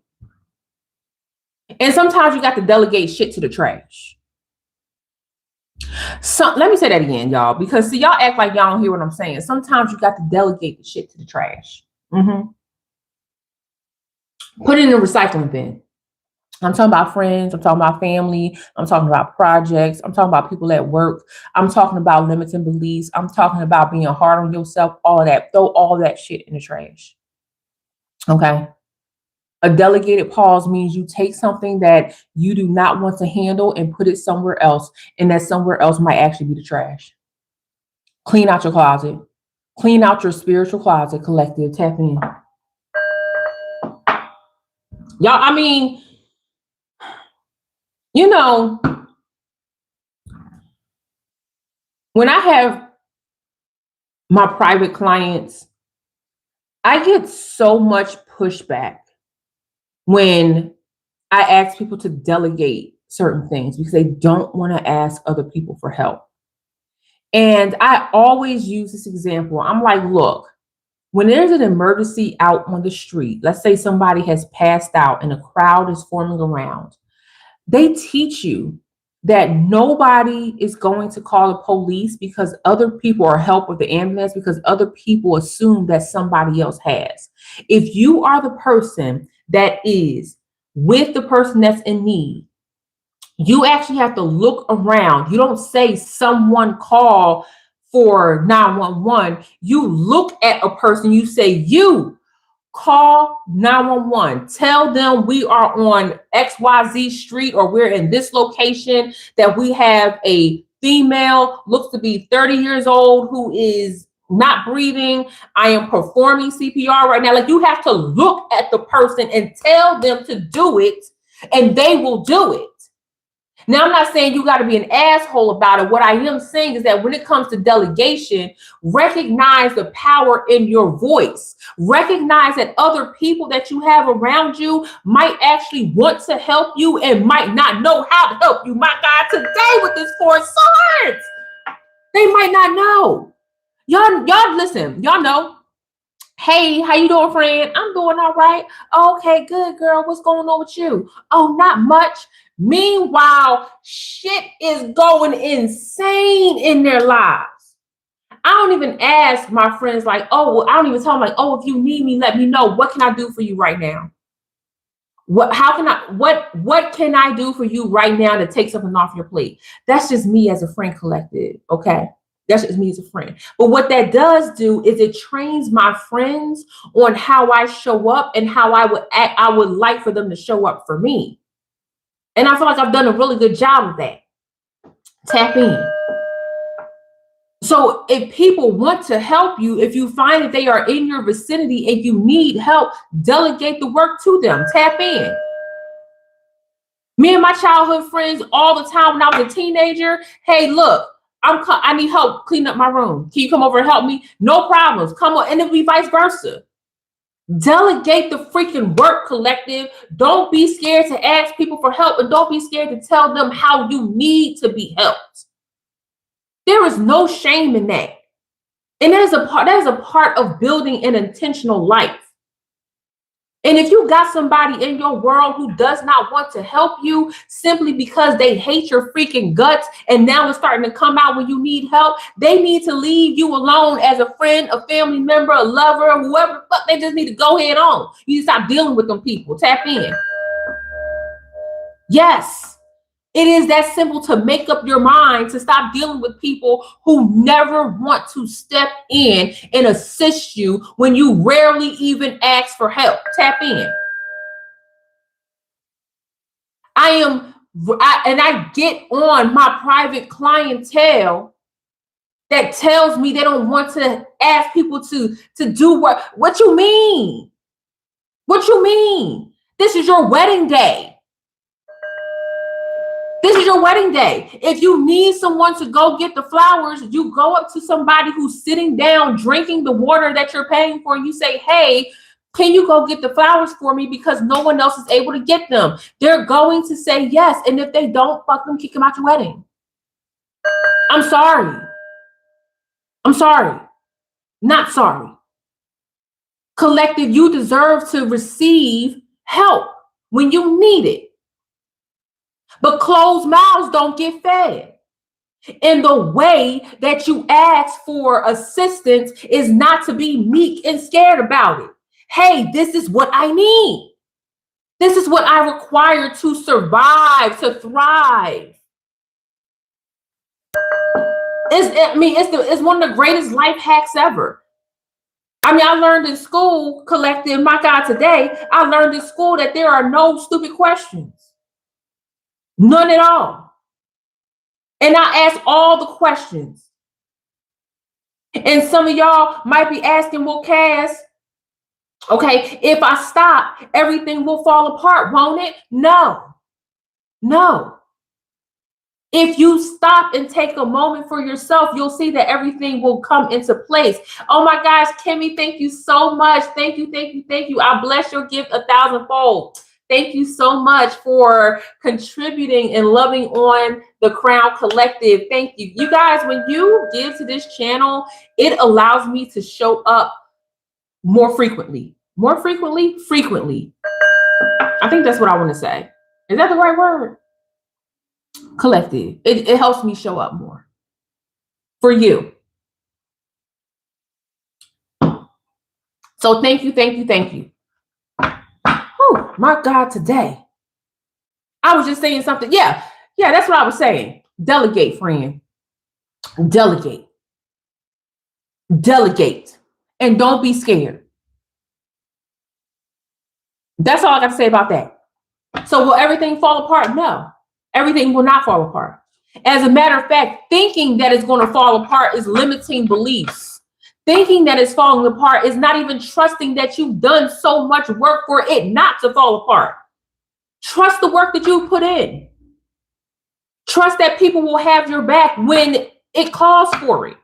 And sometimes you got to delegate shit to the trash. So let me say that again, y'all, because see, y'all act like y'all don't hear what I'm saying. Sometimes you got to delegate the shit to the trash. Put it in the recycling bin. I'm talking about friends. I'm talking about family. I'm talking about projects. I'm talking about people at work. I'm talking about limiting beliefs. I'm talking about being hard on yourself. All of that. Throw all that shit in the trash. Okay. A delegated pause means you take something that you do not want to handle and put it somewhere else. And that somewhere else might actually be the trash. Clean out your closet. Clean out your spiritual closet, collective. Tap in. Y'all, I mean, when I have my private clients, I get so much pushback when I ask people to delegate certain things because they don't want to ask other people for help. And I always use this example. I'm like, look, when there's an emergency out on the street, let's say somebody has passed out and a crowd is forming around, they teach you that nobody is going to call the police because other people are help with the ambulance because other people assume that somebody else has. If you are the person that is with the person that's in need, you actually have to look around. You don't say someone call for 911. You look at a person, you say, you call 911. Tell them we are on XYZ street or we're in this location, that we have a female, looks to be 30 years old, who is not breathing. I am performing CPR right now. You have to look at the person and tell them to do it, and they will do it. Now, I'm not saying you got to be an asshole about it. What I am saying is that when it comes to delegation, recognize the power in your voice. Recognize that other people that you have around you might actually want to help you and might not know how to help you. My God, today with this 4 swords, they might not know. Y'all listen, y'all know Hey, how you doing, friend? I'm doing all right. Okay, good, girl. What's going on with you? Oh, not much. Meanwhile, shit is going insane in their lives. I don't even ask my friends like, oh, well, I don't even tell them like, oh, if you need me, let me know. What can I do for you right now? What can I do for you right now to take something off your plate? That's just me as a friend collective, okay? That's just me as a friend. But what that does do is it trains my friends on how I show up and how I would act, I would like for them to show up for me. And I feel like I've done a really good job of that. Tap in. So if people want to help you, if you find that they are in your vicinity and you need help, delegate the work to them. Tap in. Me and my childhood friends all the time when I was a teenager. Hey, look, I need help cleaning up my room. Can you come over and help me? No problems. Come on, and it'll be vice versa. Delegate the freaking work, collective. Don't be scared to ask people for help, and don't be scared to tell them how you need to be helped. There is no shame in that. And that is a part of building an intentional life. And if you got somebody in your world who does not want to help you simply because they hate your freaking guts, and now it's starting to come out when you need help, they need to leave you alone as a friend, a family member, a lover, whoever the fuck. They just need to go head on. You need to stop dealing with them people. Tap in. Yes. It is that simple to make up your mind to stop dealing with people who never want to step in and assist you when you rarely even ask for help. Tap in. I get on my private clientele that tells me they don't want to ask people to do work. What you mean? What you mean? This is your wedding day. This is your wedding day. If you need someone to go get the flowers, you go up to somebody who's sitting down drinking the water that you're paying for. You say, hey, can you go get the flowers for me because no one else is able to get them? They're going to say yes. And if they don't, fuck them, kick them out your wedding. I'm sorry. I'm sorry. Not sorry. Collective, you deserve to receive help when you need it. But closed mouths don't get fed. And the way that you ask for assistance is not to be meek and scared about it. Hey, this is what I need. This is what I require to survive, to thrive. It's one of the greatest life hacks ever. I mean, I learned in school, collective, my God, today, I learned in school that there are no stupid questions. None at all. And I ask all the questions. And some of y'all might be asking, well, Cass, okay, if I stop, everything will fall apart, won't it? No. No. If you stop and take a moment for yourself, you'll see that everything will come into place. Oh my gosh, Kimmy, thank you so much. Thank you, thank you, thank you. I bless your gift 1,000-fold. Thank you so much for contributing and loving on the Crown Collective. Thank you. You guys, when you give to this channel, it allows me to show up more frequently. More frequently? Frequently. I think that's what I want to say. Is that the right word? Collective. It helps me show up more for you. So thank you, thank you, thank you. Oh my God, today. I was just saying something. Yeah, that's what I was saying. Delegate, friend. Delegate. Delegate. And don't be scared. That's all I got to say about that. So will everything fall apart? No. Everything will not fall apart. As a matter of fact, thinking that it's going to fall apart is limiting beliefs. Thinking that it's falling apart is not even trusting that you've done so much work for it not to fall apart. Trust the work that you put in. Trust that people will have your back when it calls for it.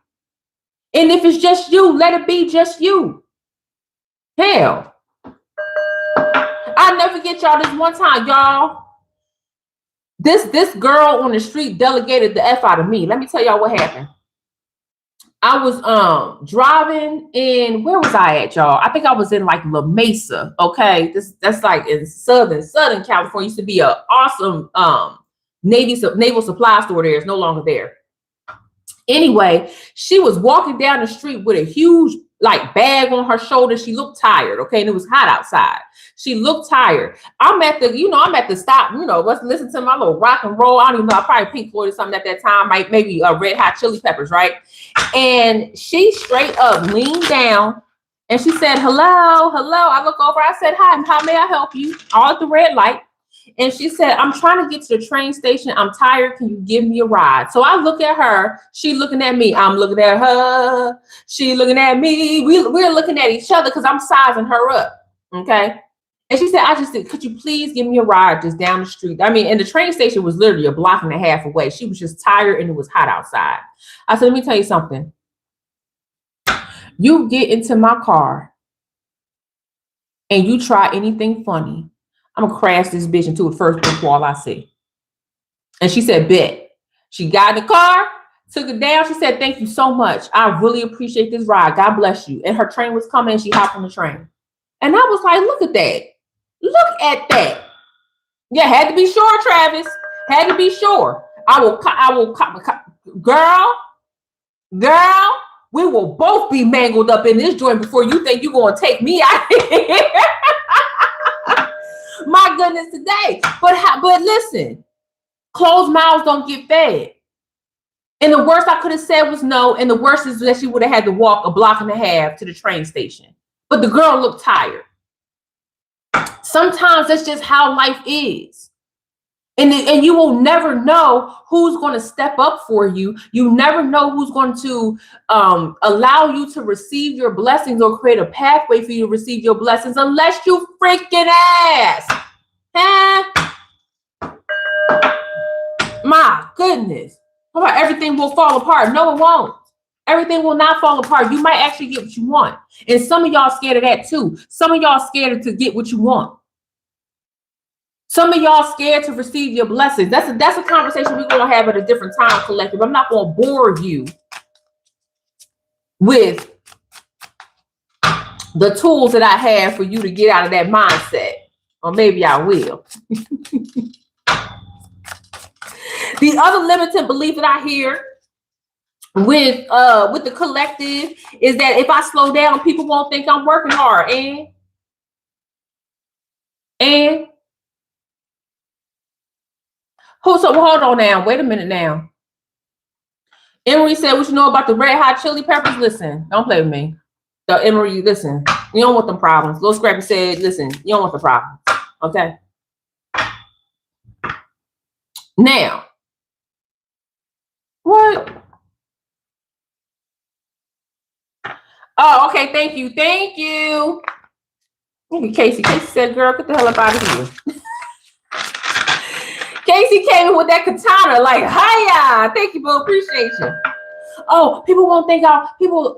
And if it's just you, let it be just you. Hell, I'll never forget y'all this one time, y'all. This girl on the street delegated the F out of me. Let me tell y'all what happened. I was driving in, where was I at, y'all? I think I was in like La Mesa. Okay. That's like in Southern California. Used to be an awesome naval supply store there. It's no longer there. Anyway, she was walking down the street with a huge like bag on her shoulder. She looked tired, okay, and it was hot outside. She looked tired. I'm at the stop, let's listen to my little rock and roll. I don't even know, I probably Pink Floyd or something at that time, maybe Red Hot Chili Peppers, right? And she straight up leaned down and she said, hello, hello. I look over, I said, hi, how may I help you? All at the red light. And she said, I'm trying to get to the train station. I'm tired. Can you give me a ride? So I look at her. She looking at me. I'm looking at her. She looking at me. We're looking at each other because I'm sizing her up. Okay. And she said, I just said, could you please give me a ride just down the street? I mean, and the train station was literally a block and a half away. She was just tired and it was hot outside. I said, let me tell you something. You get into my car and you try anything funny, I'm gonna crash this bitch into a first brick wall I see. And she said, bet. She got in the car, took it down. She said, thank you so much. I really appreciate this ride. God bless you. And her train was coming and she hopped on the train. And I was like, look at that. Look at that. Yeah, had to be sure, Travis. Had to be sure. Girl, we will both be mangled up in this joint before you think you're going to take me out of here. My goodness, today. But listen, closed mouths don't get fed. And the worst I could have said was no. And the worst is that she would have had to walk a block and a half to the train station. But the girl looked tired. Sometimes that's just how life is. And you will never know who's going to step up for you. You never know who's going to allow you to receive your blessings or create a pathway for you to receive your blessings unless you freaking ask. Huh? My goodness. Everything will fall apart. No, it won't. Everything will not fall apart. You might actually get what you want. And some of y'all scared of that too. Some of y'all scared to get what you want. Some of y'all scared to receive your blessings. That's a conversation we're going to have at a different time, collective. I'm not going to bore you with the tools that I have for you to get out of that mindset. Or maybe I will. The other limited belief that I hear with the collective is that if I slow down, people won't think I'm working hard. And so hold on now. Wait a minute now. Emery said, what you know about the Red Hot Chili Peppers? Listen, don't play with me. Emery, listen, you don't want them problems. Lil Scrappy said, listen, you don't want the problems. Okay. Now, what? Oh, okay. Thank you. Thank you. Casey. Casey said, girl, get the hell up out of here. Casey came in with that katana, like, hiya. Thank you, boo. Appreciate you. Oh, people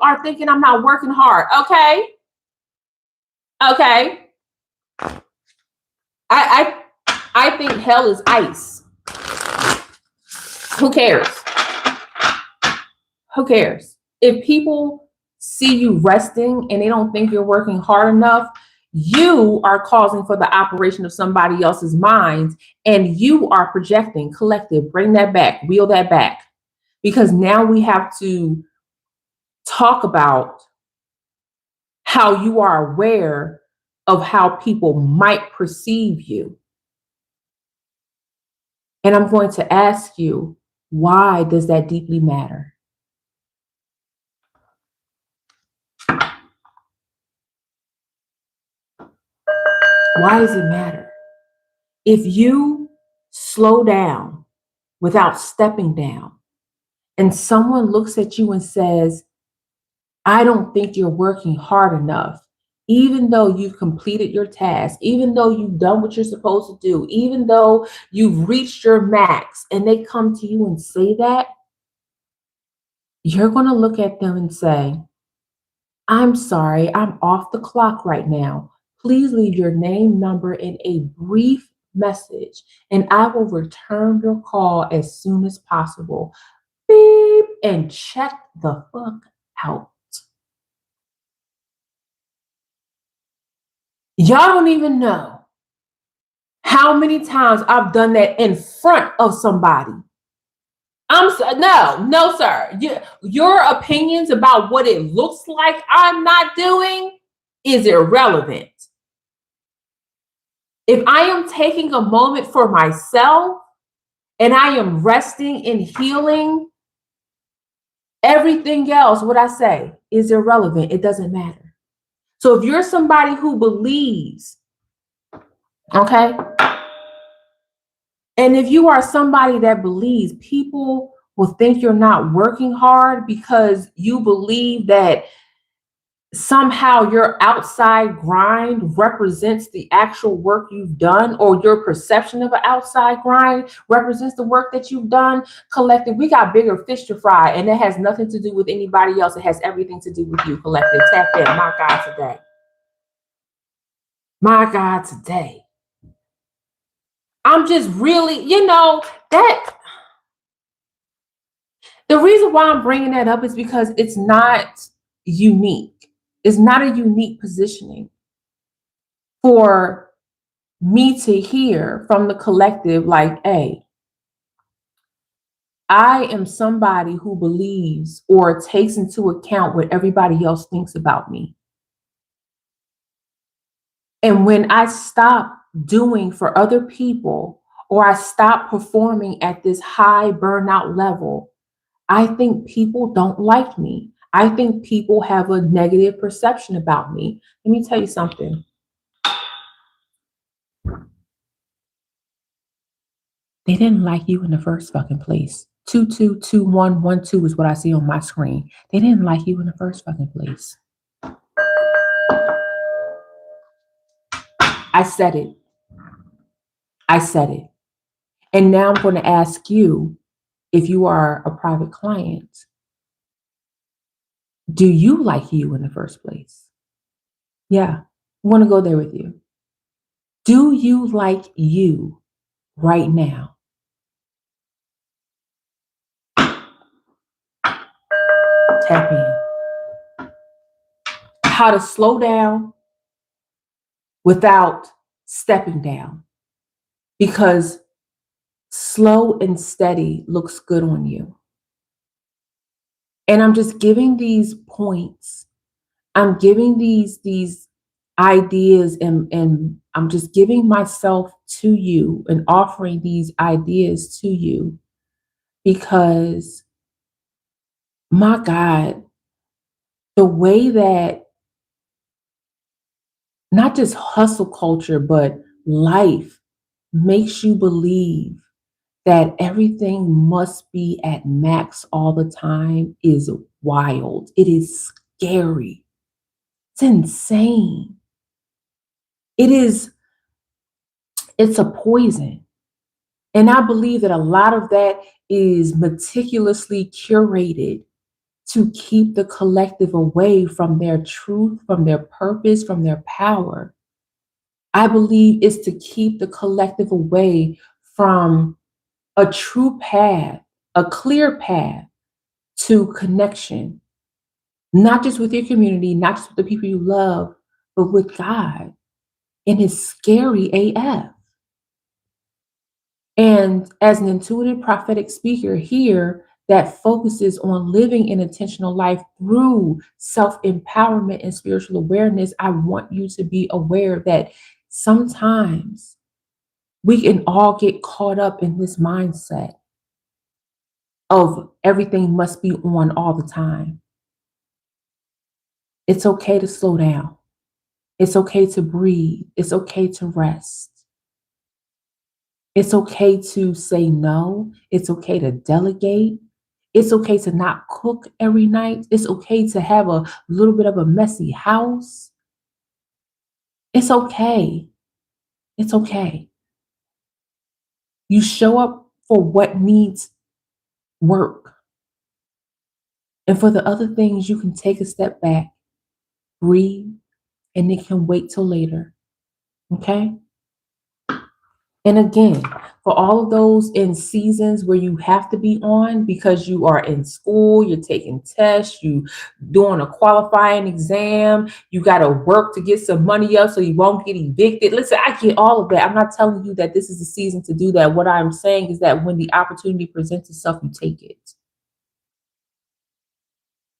are thinking I'm not working hard. Okay. Okay. I think hell is ice. Who cares? Who cares? If people see you resting and they don't think you're working hard enough, you are causing for the operation of somebody else's minds, and you are projecting. Collective, bring that back, wheel that back, because now we have to talk about how you are aware of how people might perceive you. And I'm going to ask you, why does that deeply matter? Why does it matter? If you slow down without stepping down, and someone looks at you and says, I don't think you're working hard enough, even though you've completed your task, even though you've done what you're supposed to do, even though you've reached your max, and they come to you and say that, you're going to look at them and say, I'm sorry, I'm off the clock right now. Please leave your name, number, and a brief message, and I will return your call as soon as possible. Beep, and check the fuck out. Y'all don't even know how many times I've done that in front of somebody. No, sir. Your opinions about what it looks like I'm not doing is irrelevant. If I am taking a moment for myself and I am resting and healing, everything else, what I say, is irrelevant. It doesn't matter. So if you're somebody who believes, okay, and if you are somebody that believes, people will think you're not working hard because you believe that somehow your outside grind represents the actual work you've done, or your perception of an outside grind represents the work that you've done. Collective, we got bigger fish to fry, and it has nothing to do with anybody else. It has everything to do with you. Collective, tap in. My God, today. My God, today. I'm just really, that the reason why I'm bringing that up is because it's not unique. It's not a unique positioning for me to hear from the collective, like, hey, I am somebody who believes or takes into account what everybody else thinks about me. And when I stop doing for other people, or I stop performing at this high burnout level, I think people don't like me. I think people have a negative perception about me. Let me tell you something. They didn't like you in the first fucking place. 222112 is what I see on my screen. They didn't like you in the first fucking place. I said it. I said it. And now I'm going to ask you, if you are a private client, do you like you in the first place? Yeah, I want to go there with you. Do you like you right now? Tap in. How to slow down without stepping down. Because slow and steady looks good on you. And I'm just giving these points. I'm giving these ideas, and I'm just giving myself to you and offering these ideas to you because, my God, the way that not just hustle culture, but life makes you believe that everything must be at max all the time is wild. It is scary. It's insane. It's a poison. And I believe that a lot of that is meticulously curated to keep the collective away from their truth, from their purpose, from their power. I believe it's to keep the collective away from a true path, a clear path to connection, not just with your community, not just with the people you love, but with God. And it's scary AF. And as an intuitive prophetic speaker here that focuses on living an intentional life through self-empowerment and spiritual awareness, I want you to be aware that sometimes we can all get caught up in this mindset of everything must be on all the time. It's okay to slow down. It's okay to breathe. It's okay to rest. It's okay to say no. It's okay to delegate. It's okay to not cook every night. It's okay to have a little bit of a messy house. It's okay. It's okay. You show up for what needs work. And for the other things, you can take a step back, breathe, and it can wait till later. Okay? And again, For all of those in seasons where you have to be on because you are in school, you're taking tests, you doing a qualifying exam, you got to work to get some money up so you won't get evicted. Listen, I get all of that. I'm not telling you that this is the season to do that. What I'm saying is that when the opportunity presents itself, you take it.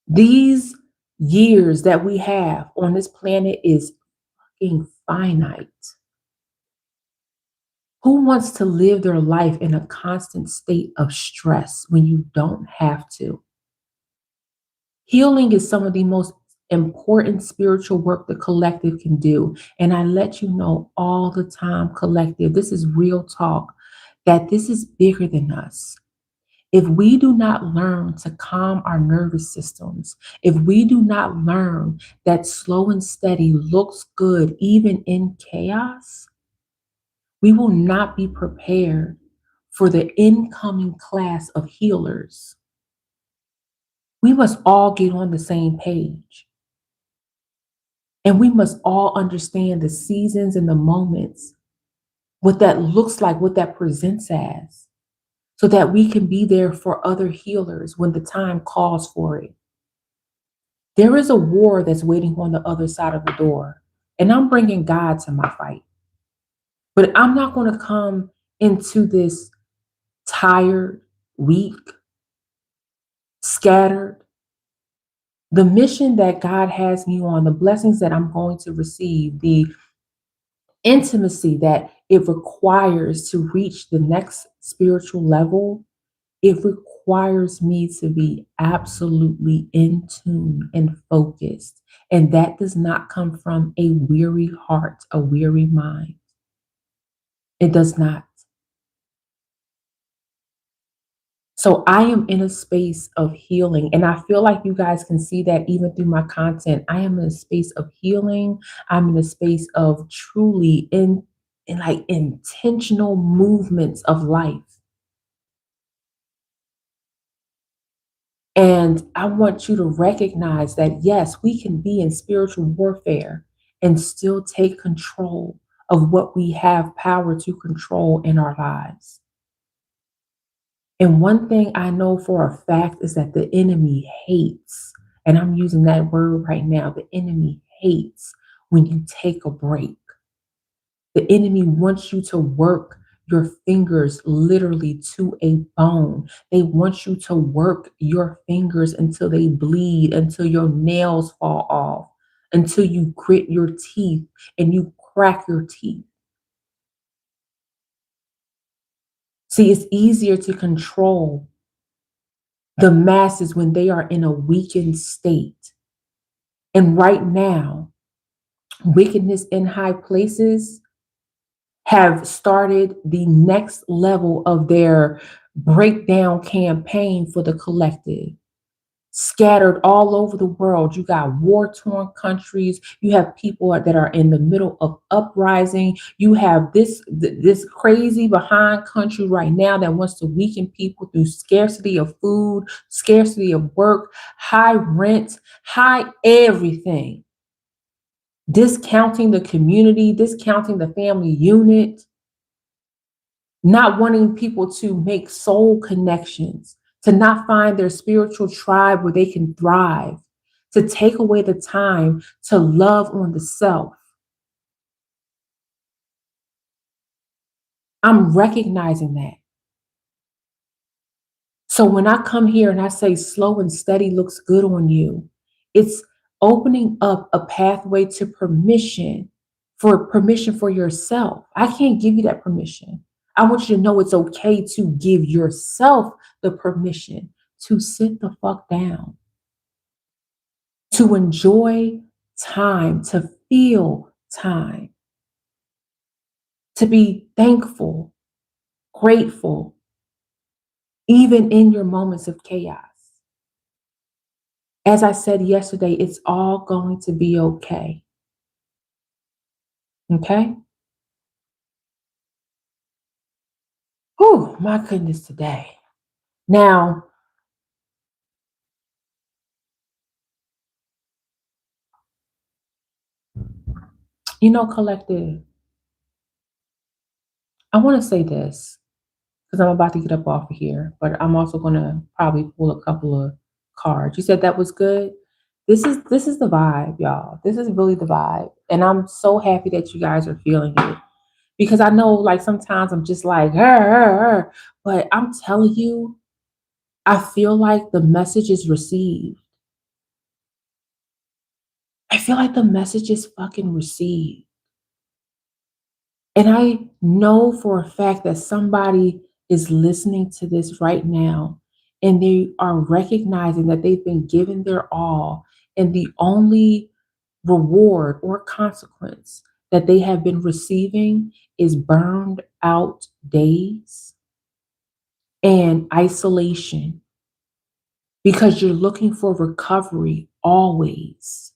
These years that we have on this planet is finite. Who wants to live their life in a constant state of stress when you don't have to? Healing is some of the most important spiritual work the collective can do. And I let you know all the time, collective, this is real talk, that this is bigger than us. If we do not learn to calm our nervous systems, if we do not learn that slow and steady looks good even in chaos, we will not be prepared for the incoming class of healers. We must all get on the same page. And we must all understand the seasons and the moments, what that looks like, what that presents as, so that we can be there for other healers when the time calls for it. There is a war that's waiting on the other side of the door, and I'm bringing God to my fight. But I'm not going to come into this tired, weak, scattered. The mission that God has me on, the blessings that I'm going to receive, the intimacy that it requires to reach the next spiritual level, it requires me to be absolutely in tune and focused. And that does not come from a weary heart, a weary mind. It does not. So I am in a space of healing. And I feel like you guys can see that even through my content. I am in a space of healing. I'm in a space of truly in like intentional movements of life. And I want you to recognize that, yes, we can be in spiritual warfare and still take control of what we have power to control in our lives. And one thing I know for a fact is that the enemy hates, and I'm using that word right now, the enemy hates when you take a break. The enemy wants you to work your fingers literally to a bone. They want you to work your fingers until they bleed, until your nails fall off, until you grit your teeth and you crack your teeth. See, it's easier to control the masses when they are in a weakened state. And right now, wickedness in high places have started the next level of their breakdown campaign for the collective. Scattered all over the world. You got war-torn countries. You have people that are in the middle of uprising. You have this crazy behind country right now that wants to weaken people through scarcity of food, scarcity of work, high rent, high everything. Discounting the community, discounting the family unit, not wanting people to make soul connections, to not find their spiritual tribe where they can thrive, to take away the time to love on the self. I'm recognizing that. So when I come here and I say slow and steady looks good on you, it's opening up a pathway to permission for yourself. I can't give you that permission. I want you to know it's okay to give yourself the permission to sit the fuck down, to enjoy time, to feel time, to be thankful, grateful, even in your moments of chaos. As I said yesterday, it's all going to be okay. Okay? Whew, my goodness, today. Now, collective, I want to say this. because I'm about to get up off of here, but I'm also gonna probably pull a couple of cards. You said that was good. This is the vibe, y'all. This is really the vibe, and I'm so happy that you guys are feeling it because I know like sometimes I'm just like, but I'm telling you, I feel like the message is received. I feel like the message is fucking received. And I know for a fact that somebody is listening to this right now and they are recognizing that they've been given their all, and the only reward or consequence that they have been receiving is burned out days and isolation because you're looking for recovery always.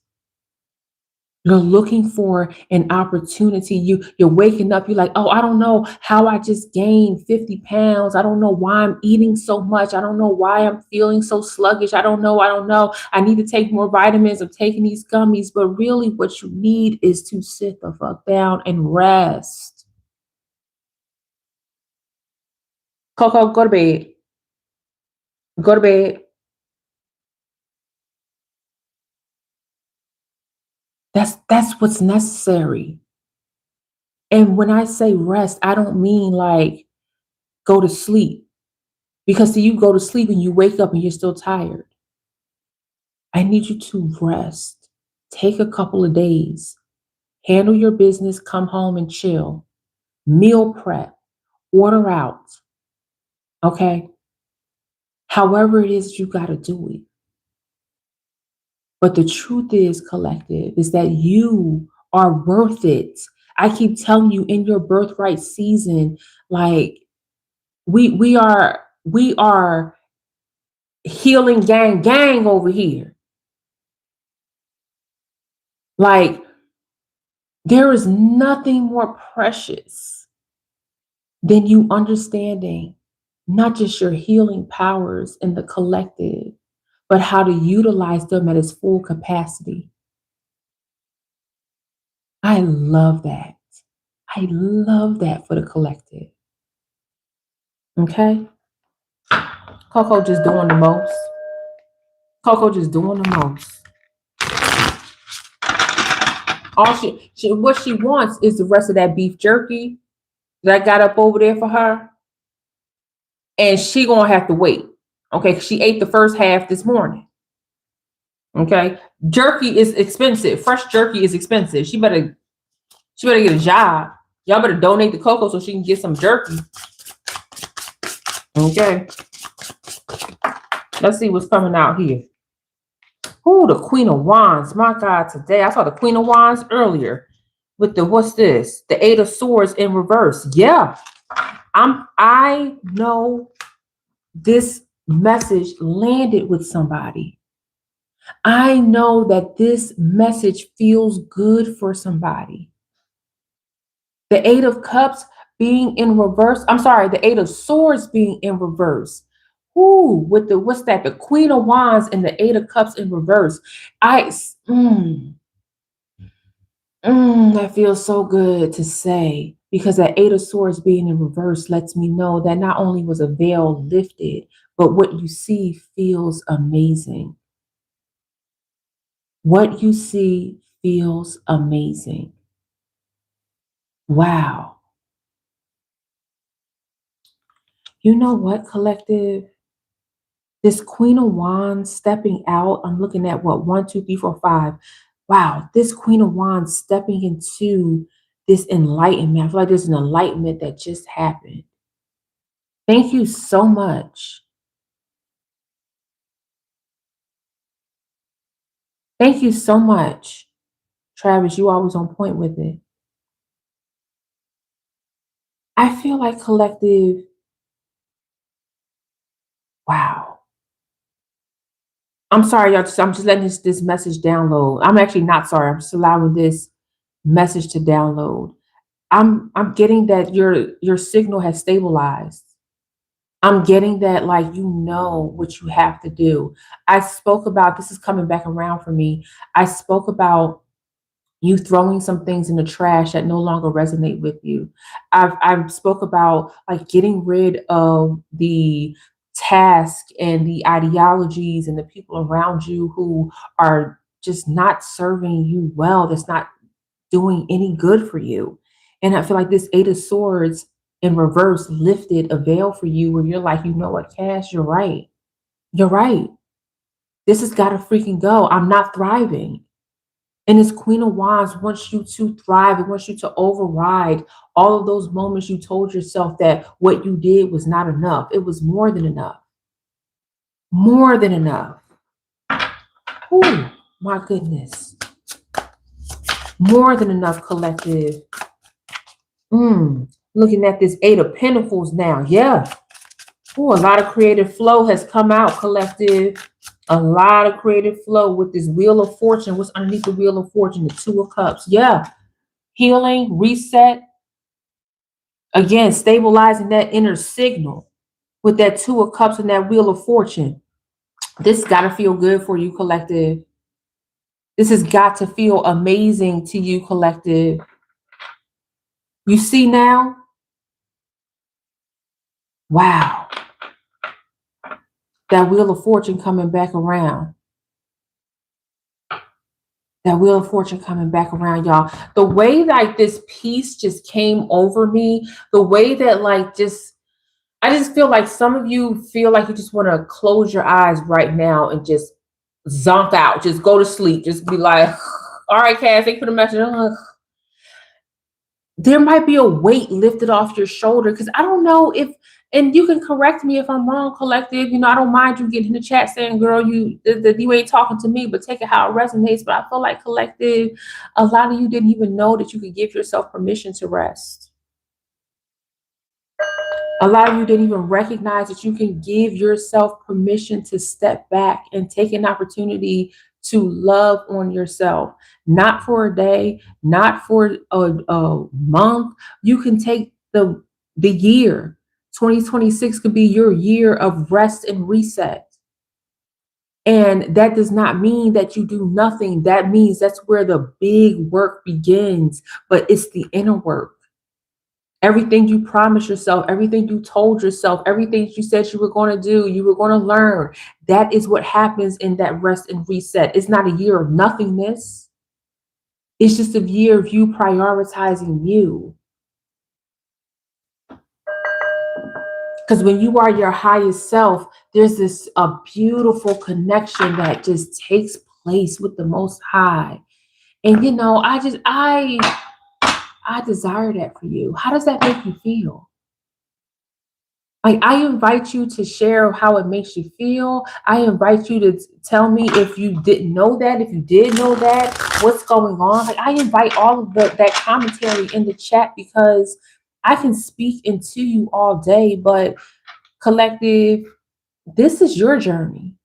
You're looking for an opportunity. You're waking up, you're like, oh, I don't know how I just gained 50 pounds. I don't know why I'm eating so much. I don't know why I'm feeling so sluggish. I don't know. I don't know. I need to take more vitamins. I'm taking these gummies. But really, what you need is to sit the fuck down and rest. Coco, go to bed. Go to bed. That's what's necessary. And when I say rest, I don't mean like go to sleep. Because see, you go to sleep and you wake up and you're still tired. I need you to rest. Take a couple of days. Handle your business, come home and chill. Meal prep, order out. Okay? However it is you got to do it. But the truth is, collective, is that you are worth it. I keep telling you in your birthright season, like we are healing gang over here. Like there is nothing more precious than you understanding not just your healing powers in the collective, but how to utilize them at its full capacity. I love that. I love that for the collective. Okay? Coco just doing the most. Coco just doing the most. All she what she wants is the rest of that beef jerky that I got up over there for her. And she gonna have to wait. Okay, she ate the first half this morning. Okay, jerky is expensive. Fresh jerky is expensive. She better get a job. Y'all better donate to Coco so she can get some jerky. Okay, let's see what's coming out here. Oh, the Queen of Wands. My God, today I saw the Queen of Wands earlier with the what's this? The Eight of Swords in reverse. Yeah, I know this message landed with somebody. I know that this message feels good for somebody. The Eight of Cups being in reverse. I'm sorry, the Eight of Swords being in reverse. Ooh, with the what's that? The Queen of Wands and the Eight of Cups in reverse. That feels so good to say because that Eight of Swords being in reverse lets me know that not only was a veil lifted, but what you see feels amazing. What you see feels amazing. Wow. You know what, collective? This Queen of Wands stepping out, I'm looking at what, 1, 2, 3, 4, 5. Wow, this Queen of Wands stepping into this enlightenment. I feel like there's an enlightenment that just happened. Thank you so much. Thank you so much. Travis, you always on point with it. I feel like collective, wow. I'm sorry, y'all. I'm just letting this message download. I'm actually not sorry. I'm just allowing this message to download. I'm getting that your signal has stabilized. I'm getting that like you know what you have to do. I spoke about this is coming back around for me. I spoke about You throwing some things in the trash that no longer resonate with you. I've spoke about like getting rid of the task and the ideologies and the people around you who are just not serving you well, that's not doing any good for you. And I feel like this Eight of Swords in reverse lifted a veil for you where you're like, you know what, Cass, you're right. You're right. This has got to freaking go. I'm not thriving. And this Queen of Wands wants you to thrive. It wants you to override all of those moments you told yourself that what you did was not enough. It was more than enough. More than enough. Oh, my goodness. More than enough, collective. Looking at this Eight of Pentacles now. Yeah. Oh, a lot of creative flow has come out, collective. A lot of creative flow with this Wheel of Fortune. What's underneath the Wheel of Fortune? The Two of Cups. Yeah. Healing, reset. Again, stabilizing that inner signal with that Two of Cups and that Wheel of Fortune. This got to feel good for you, collective. This has got to feel amazing to you, collective. You see now? Wow. That Wheel of Fortune coming back around. That Wheel of Fortune coming back around, y'all. The way like this piece just came over me, the way that like I just feel like some of you feel like you just want to close your eyes right now and just zonk out, just go to sleep, just be like, all right, Cass, thank you for the message. There might be a weight lifted off your shoulder because I don't know if, and you can correct me if I'm wrong, collective. You know, I don't mind you getting in the chat saying, girl, you ain't talking to me, but take it how it resonates. But I feel like, collective, a lot of you didn't even know that you could give yourself permission to rest. A lot of you didn't even recognize that you can give yourself permission to step back and take an opportunity to love on yourself. Not for a day, not for a month. You can take the year. 2026 could be your year of rest and reset. And that does not mean that you do nothing. That means that's where the big work begins, but it's the inner work. Everything you promised yourself, everything you told yourself, everything you said you were going to do, you were going to learn. That is what happens in that rest and reset. It's not a year of nothingness. It's just a year of you prioritizing you. Because when you are your highest self, there's this a beautiful connection that just takes place with the Most High. And you know, I desire that for you. How does that make you feel? Like, I invite you to share how it makes you feel. I invite you to tell me if you didn't know that, if you did know that, what's going on. Like, I invite all of that commentary in the chat because I can speak into you all day, but collective, this is your journey.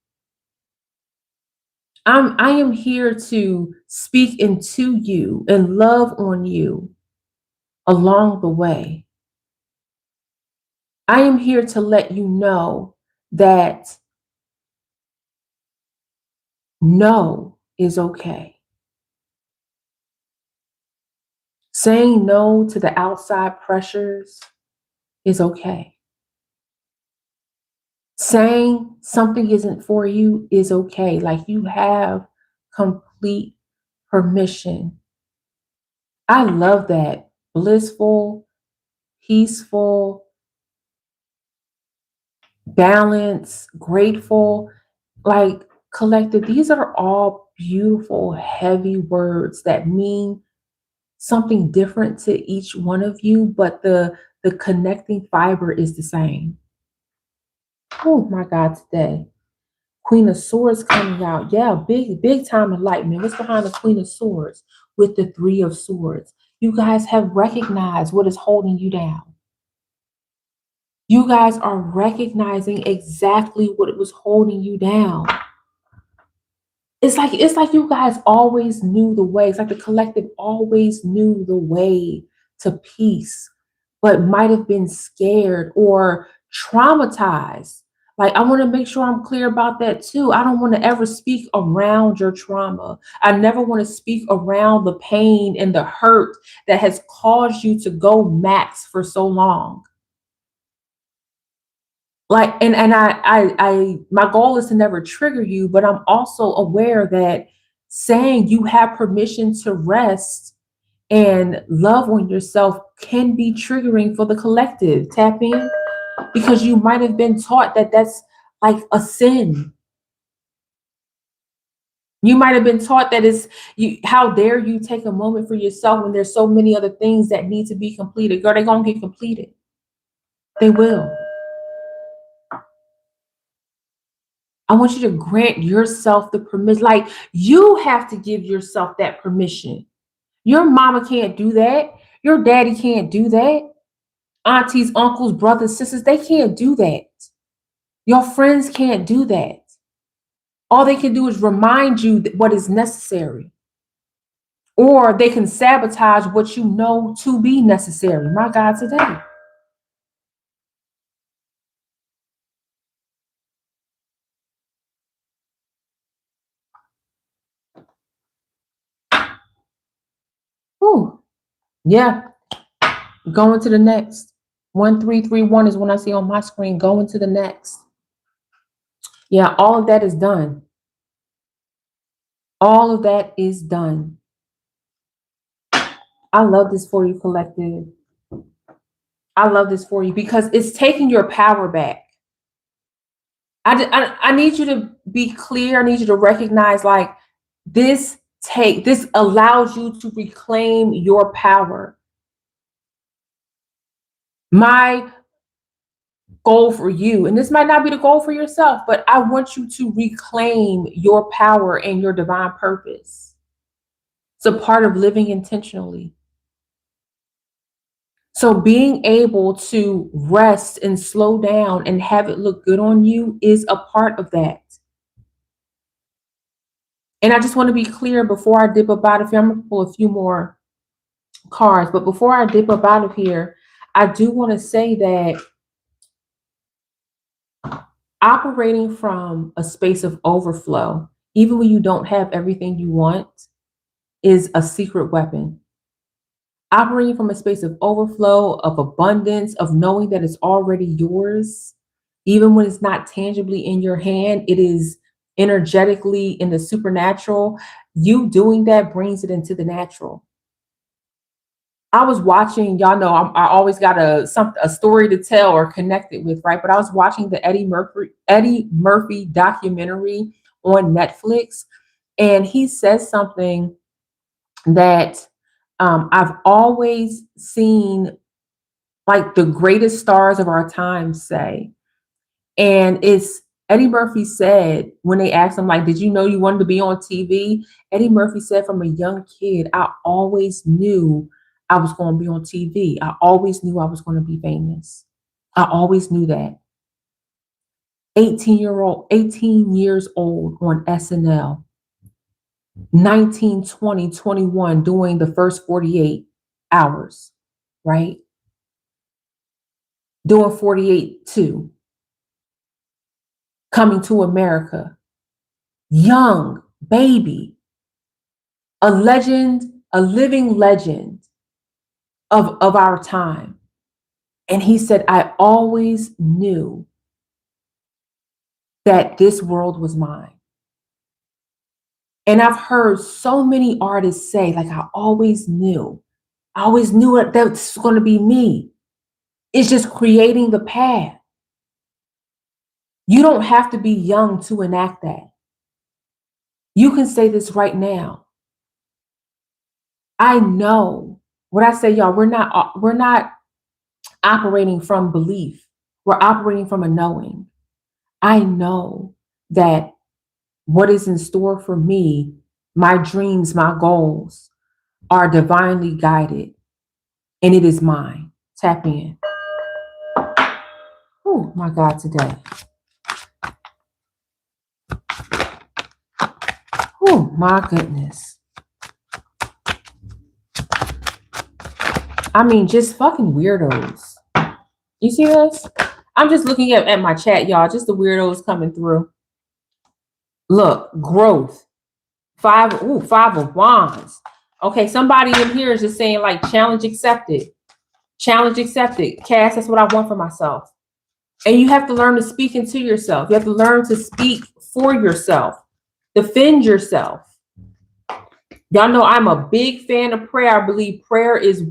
I am here to speak into you and love on you along the way. I am here to let you know that no is okay. Saying no to the outside pressures is okay. Saying something isn't for you is okay. Like, you have complete permission. I love that. Blissful, peaceful, balanced, grateful. Like, collective, these are all beautiful, heavy words that mean something different to each one of you, but the connecting fiber is the same. Oh my God, today. Queen of Swords coming out. Yeah, big time enlightenment. What's behind the Queen of Swords with the Three of Swords? You guys have recognized what is holding you down. You guys are recognizing exactly what was holding you down. It's like you guys always knew the way. It's like the collective always knew the way to peace, but might have been scared or traumatized. Like, I want to make sure I'm clear about that too. I don't want to ever speak around your trauma. I never want to speak around the pain and the hurt that has caused you to go max for so long. Like, and my goal is to never trigger you, but I'm also aware that saying you have permission to rest and love on yourself can be triggering for the collective. Tap in, because you might have been taught that that's like a sin. You might have been taught that it's you. How dare you take a moment for yourself when there's so many other things that need to be completed? Girl, they're gonna get completed. They will. I want you to grant yourself the permission. Like, you have to give yourself that permission. Your mama can't do that. Your daddy can't do that. Aunties, uncles, brothers, sisters, they can't do that. Your friends can't do that. All they can do is remind you what is necessary. Or they can sabotage what you know to be necessary. My God, today. Whew. Yeah. Going to the next. 1331 is when I see on my screen. Going to the next. Yeah, all of that is done. All of that is done. I love this for you, collective. I love this for you because it's taking your power back. I need you to be clear. I need you to recognize, like, this allows you to reclaim your power. My goal for you, and this might not be the goal for yourself, but I want you to reclaim your power and your divine purpose. It's a part of living intentionally. So being able to rest and slow down and have it look good on you is a part of that. And I just want to be clear before I dip up out of here. I'm going to pull a few more cards, but before I dip up out of here, I do want to say that operating from a space of overflow, even when you don't have everything you want, is a secret weapon. Operating from a space of overflow, of abundance, of knowing that it's already yours, even when it's not tangibly in your hand, it is energetically in the supernatural. You doing that brings it into the natural. I was watching, y'all know I always got a story to tell or connect it with, right? But I was watching the Eddie Murphy documentary on Netflix, and he says something that I've always seen, like, the greatest stars of our time say. And it's Eddie Murphy said, when they asked him, like, did you know you wanted to be on TV? Eddie Murphy said, from a young kid, I always knew I was going to be on TV. I always knew I was going to be famous. I always knew that. 18 years old on SNL, 19, 20, 21, doing the first 48 hours, right? Doing 48 too. Coming to America, young baby, a legend, a living legend of our time. And he said, I always knew that this world was mine. And I've heard so many artists say, like, I always knew it, that's going to be me. It's just creating the path. You don't have to be young to enact that. You can say this right now. I know what I say, y'all. We're not operating from belief. We're operating from a knowing. I know that what is in store for me, my dreams, my goals, are divinely guided, and it is mine. Tap in. Oh my God, today. Oh my goodness. I mean, just fucking weirdos. You see this? I'm just looking at my chat, y'all, just the weirdos coming through. Look, growth. Five of wands. Okay, somebody in here is just saying like challenge accepted. Challenge accepted. Cass, that's what I want for myself. And you have to learn to speak into yourself. You have to learn to speak for yourself. Defend yourself. Y'all know I'm a big fan of prayer. I believe prayer is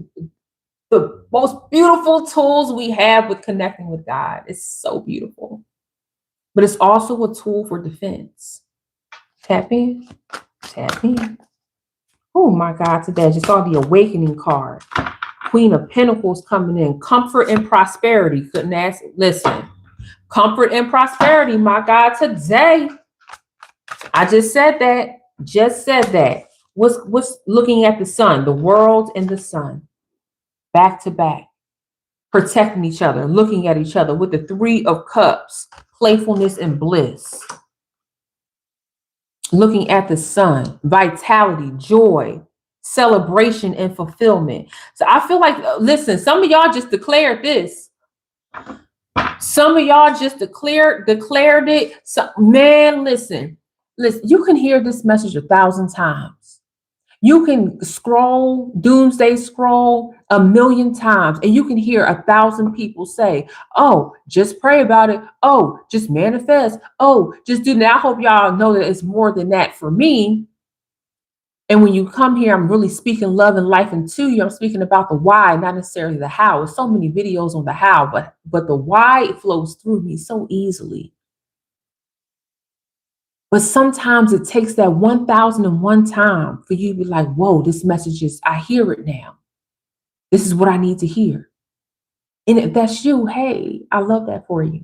the most beautiful tools we have with connecting with God. It's so beautiful. But it's also a tool for defense. Tap in. Tap in. Oh my God, today I just saw the awakening card. Queen of Pentacles coming in. Comfort and prosperity. Couldn't ask. Listen. Comfort and prosperity, my God, today. I just said that. Just said that. What's looking at the sun? The world and the sun. Back to back. Protecting each other. Looking at each other with the Three of Cups. Playfulness and bliss. Looking at the sun. Vitality, joy, celebration, and fulfillment. So I feel like, listen, some of y'all just declared this. Some of y'all just declared it. So, man, listen, you can hear this message 1,000 times. You can scroll, doomsday scroll 1,000,000 times, and you can hear 1,000 people say, oh, just pray about it. Oh, just manifest. Oh, just do that. I hope y'all know that it's more than that for me. And when you come here, I'm really speaking love and life into you. I'm speaking about the why, not necessarily the how. There's so many videos on the how, but the why, it flows through me so easily. But sometimes it takes that 1,001 time for you to be like, whoa, this message is, I hear it now. This is what I need to hear. And if that's you, hey, I love that for you.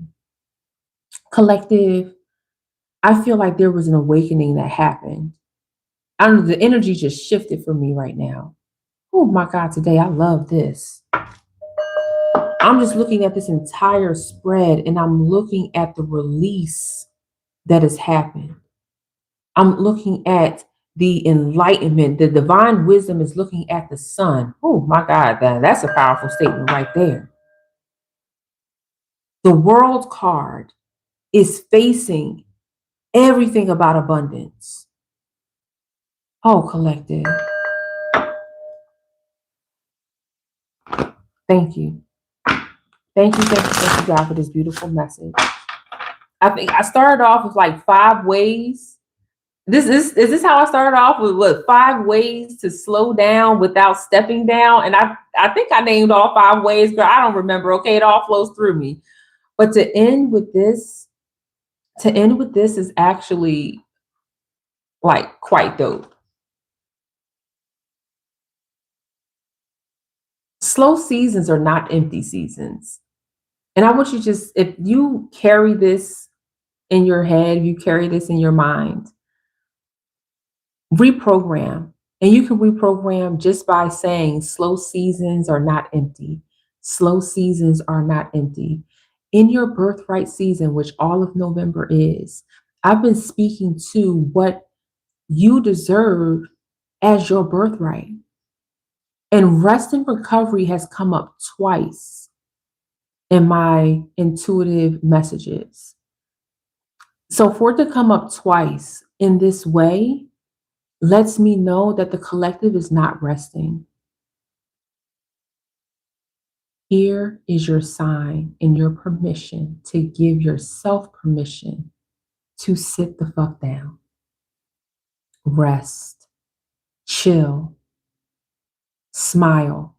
Collective, I feel like there was an awakening that happened. I don't know, the energy just shifted for me right now. Oh my God, today I love this. I'm just looking at this entire spread and I'm looking at the release that has happened. I'm looking at the enlightenment. The divine wisdom is looking at the sun. Oh my God, that's a powerful statement right there. The world card is facing everything about abundance. Oh, collective. Thank you. Thank you, God, for this beautiful message. I think I started off with like 5 ways. Is this how I started off with? What, 5 ways to slow down without stepping down? And I think I named all 5 ways, girl. I don't remember. Okay, it all flows through me. But to end with this is actually like quite dope. Slow seasons are not empty seasons. And I want you just, if you carry this in your head, you carry this in your mind, reprogram. And you can reprogram just by saying slow seasons are not empty. Slow seasons are not empty. In your birthright season, which all of November is, I've been speaking to what you deserve as your birthright. And rest and recovery has come up twice in my intuitive messages. So for it to come up twice in this way lets me know that the collective is not resting. Here is your sign and your permission to give yourself permission to sit the fuck down. Rest, chill, smile,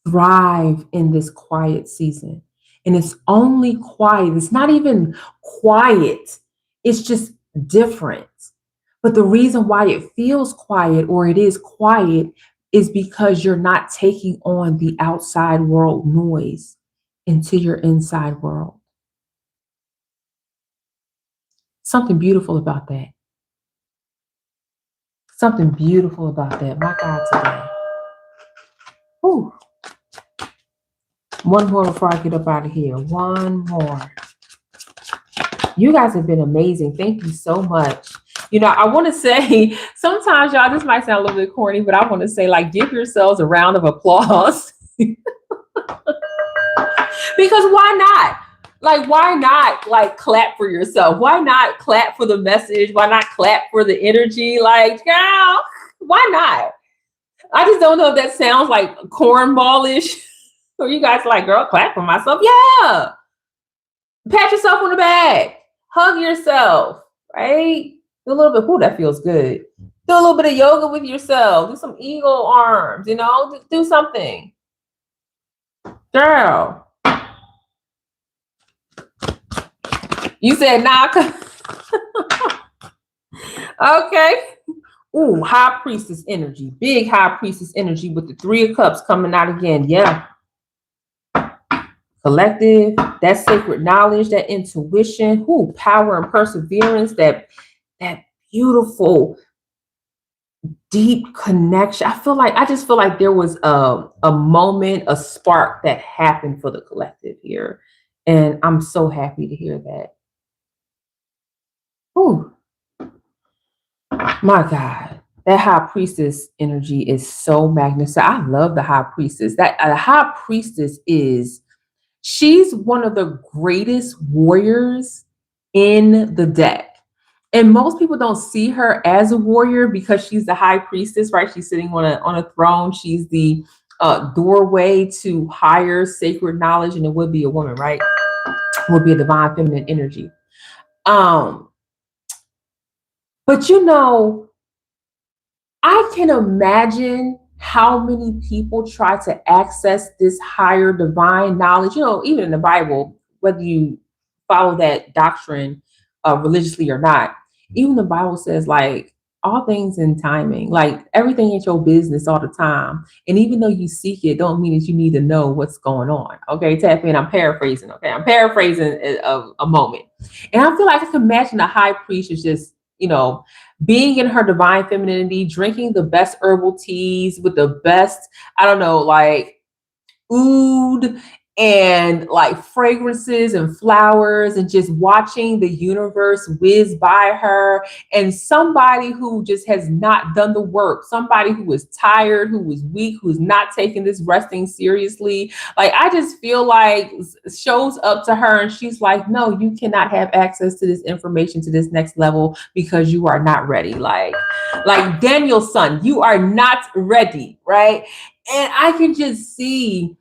thrive in this quiet season. And it's only quiet. It's not even quiet. It's just different. But the reason why it feels quiet, or it is quiet, is because you're not taking on the outside world noise into your inside world. Something beautiful about that. Something beautiful about that. My God, today. Ooh. One more before I get up out of here. One more. You guys have been amazing. Thank you so much. You know, I want to say, sometimes, y'all, this might sound a little bit corny, but I want to say, like, give yourselves a round of applause. Because why not? Like, why not like clap for yourself? Why not clap for the message? Why not clap for the energy? Like, girl, why not? I just don't know if that sounds like cornballish. Or you guys like, girl, clap for myself. Yeah. Pat yourself on the back. Hug yourself, right? Do a little bit. Ooh, that feels good. Do a little bit of yoga with yourself. Do some eagle arms, do something. Girl. You said nah. Okay. Ooh, high priestess energy. Big high priestess energy with the 3 of cups coming out again. Yeah. Collective, that sacred knowledge, that intuition, power and perseverance, that beautiful deep connection. I just feel like there was a moment, a spark that happened for the collective here. And I'm so happy to hear that. Ooh, my God. That high priestess energy is so magnificent. I love the high priestess. That the high priestess she's one of the greatest warriors in the deck. And most people don't see her as a warrior because she's the high priestess, right? She's sitting on a throne. She's the doorway to higher sacred knowledge, and it would be a woman, right? Would be a divine feminine energy. But I can imagine how many people try to access this higher divine knowledge. Even in the Bible, whether you follow that doctrine religiously or not, even the Bible says like all things in timing, like everything ain't your business all the time. And even though you seek it, don't mean that you need to know what's going on. Okay, tap in. I'm paraphrasing. Okay, I'm paraphrasing a moment, and I feel like I can imagine the high priest is just being in her divine femininity, drinking the best herbal teas with the best, I don't know, like oud and like fragrances and flowers, and just watching the universe whiz by her. And somebody who just has not done the work, somebody who is tired, who is weak, who's not taking this resting seriously, like I just feel like shows up to her and she's like, no, you cannot have access to this information to this next level because you are not ready. Like Daniel's son, you are not ready, right? And I can just see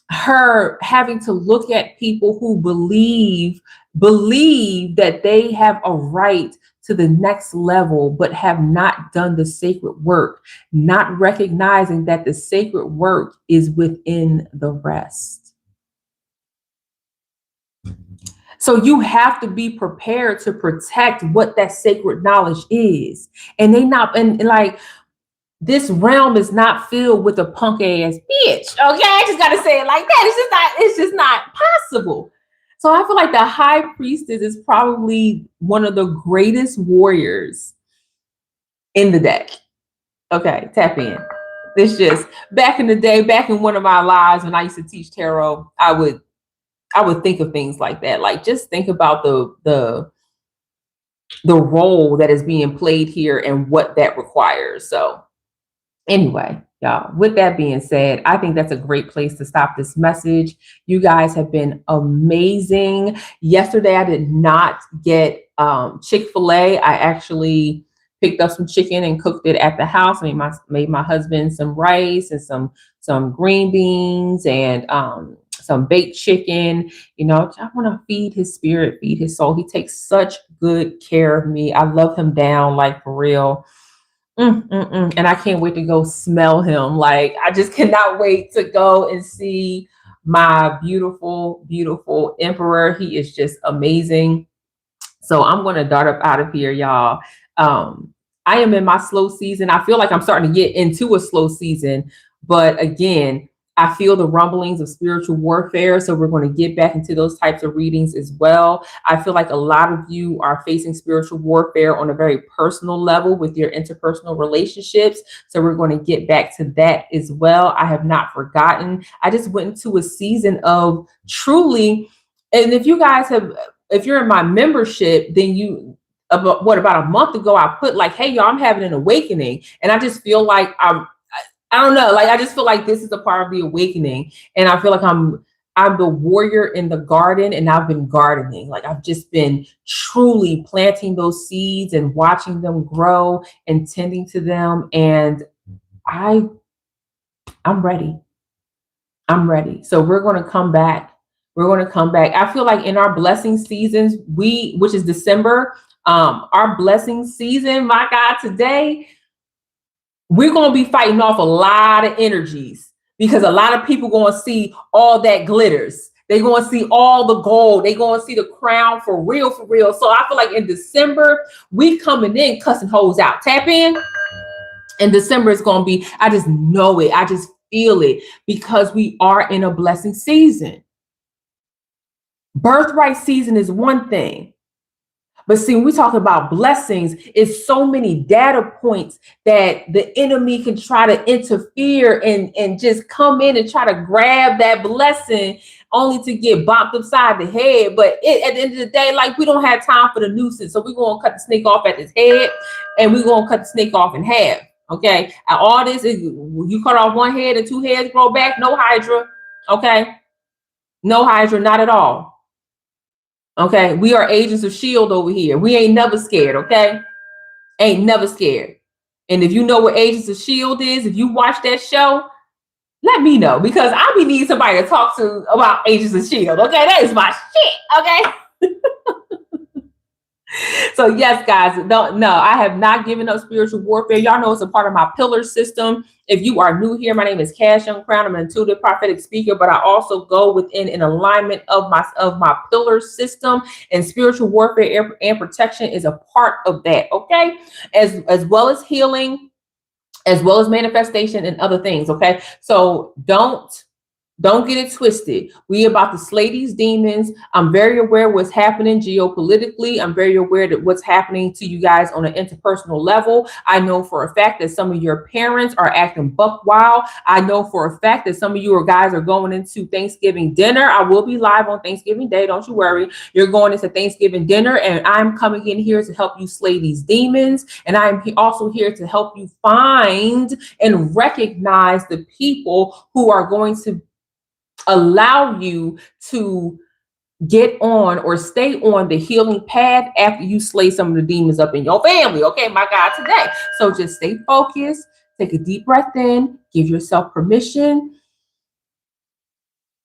her having to look at people who believe that they have a right to the next level, but have not done the sacred work, not recognizing that the sacred work is within the rest. So you have to be prepared to protect what that sacred knowledge is. And like, this realm is not filled with a punk ass bitch. Okay, I just gotta say it like that. It's just not possible. So I feel like the high priestess is probably one of the greatest warriors in the deck. Okay, tap in. It's just back in the day, back in one of my lives when I used to teach tarot, I would think of things like that. Like, just think about the role that is being played here and what that requires. So anyway, y'all, with that being said, I think that's a great place to stop this message. You guys have been amazing. Yesterday, I did not get Chick-fil-A. I actually picked up some chicken and cooked it at the house. I made my husband some rice and some green beans and some baked chicken. I want to feed his spirit, feed his soul. He takes such good care of me. I love him down, like, for real. And I can't wait to go smell him. Like, I just cannot wait to go and see my beautiful, beautiful emperor. He is just amazing. So I'm going to dart up out of here, y'all. I am in my slow season. I feel like I'm starting to get into a slow season, but again, I feel the rumblings of spiritual warfare. So we're going to get back into those types of readings as well. I feel like a lot of you are facing spiritual warfare on a very personal level with your interpersonal relationships. So we're going to get back to that as well. I have not forgotten. I just went into a season of truly, and if you're in my membership, then about a month ago, I put like, hey, y'all, I'm having an awakening. And I just feel like I don't know, like, I just feel like this is a part of the awakening. And I feel like I'm I'm the warrior in the garden, and I've been gardening. Like, I've just been truly planting those seeds and watching them grow and tending to them. And I I'm ready. I'm ready. So we're going to come back. We're going to come back. I feel like in our blessing seasons, which is December, our blessing season, my God, today, we're going to be fighting off a lot of energies, because a lot of people going to see all that glitters. They're going to see all the gold. They're going to see the crown for real, for real. So I feel like in December, we coming in cussing hoes out. Tap in. And December is going to be, I just know it. I just feel it, because we are in a blessing season. Birthright season is one thing. But see, when we talk about blessings, it's so many data points that the enemy can try to interfere and just come in and try to grab that blessing, only to get bopped upside the head. But at the end of the day, like, we don't have time for the nuisance. So we're going to cut the snake off at his head, and we're going to cut the snake off in half. Okay. And all this is, you cut off one head and two heads grow back. No Hydra. Okay. No Hydra, not at all. Okay, we are agents of S.H.I.E.L.D. over here. We ain't never scared, okay? Ain't never scared. And if you know what Agents of S.H.I.E.L.D. is, if you watch that show, let me know, because I be needing somebody to talk to about Agents of S.H.I.E.L.D., okay? That is my shit, okay? So yes, guys, I have not given up spiritual warfare. Y'all know it's a part of my pillar system. If you are new here, my name is Cash Young Crown. I'm an intuitive prophetic speaker, but I also go within an alignment of my pillar system, and spiritual warfare and protection is a part of that. Okay, as well as healing, as well as manifestation and other things. Okay, so don't get it twisted. We about to slay these demons. I'm very aware of what's happening geopolitically. I'm very aware that what's happening to you guys on an interpersonal level. I know for a fact that some of your parents are acting buck wild. I know for a fact that some of you guys are going into Thanksgiving dinner. I will be live on Thanksgiving Day. Don't you worry. You're going into Thanksgiving dinner, and I'm coming in here to help you slay these demons. And I'm also here to help you find and recognize the people who are going to allow you to get on or stay on the healing path after you slay some of the demons up in your family. Okay, my God, today. So just stay focused, take a deep breath in, give yourself permission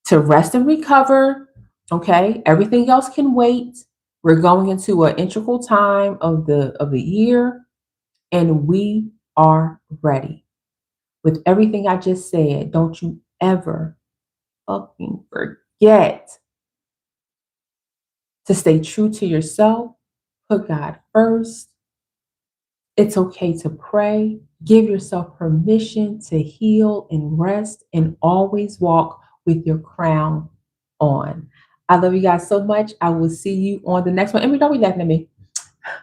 to rest and recover. Okay, everything else can wait. We're going into an integral time of the year, and we are ready. With everything I just said, don't you ever fucking forget to stay true to yourself, put God first. It's okay to pray. Give yourself permission to heal and rest, and always walk with your crown on. I love you guys so much. I will see you on the next one. And don't be laughing at me.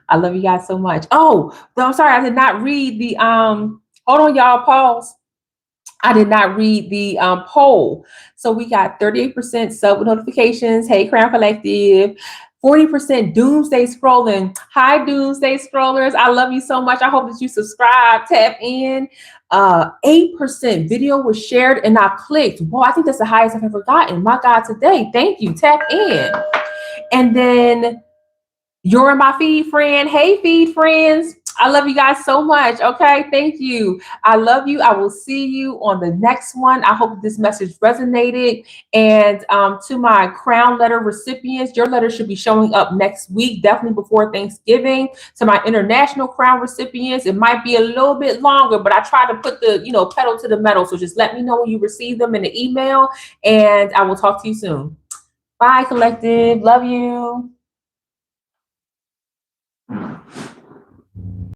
I love you guys so much. Oh, I'm sorry, I did not read the hold on, y'all, pause. I did not read the poll. So we got 38% sub notifications. Hey, Crown Collective. 40% doomsday scrolling. Hi, doomsday scrollers. I love you so much. I hope that you subscribe, tap in. 8% video was shared and I clicked. Well, I think that's the highest I've ever gotten. My God, today. Thank you. Tap in. And then you're in my feed friend. Hey, feed friends. I love you guys so much. Okay. Thank you. I love you. I will see you on the next one. I hope this message resonated. And to my crown letter recipients, your letter should be showing up next week, definitely before Thanksgiving. To my international crown recipients, it might be a little bit longer, but I try to put the, pedal to the metal. So just let me know when you receive them in the email, and I will talk to you soon. Bye, collective. Love you.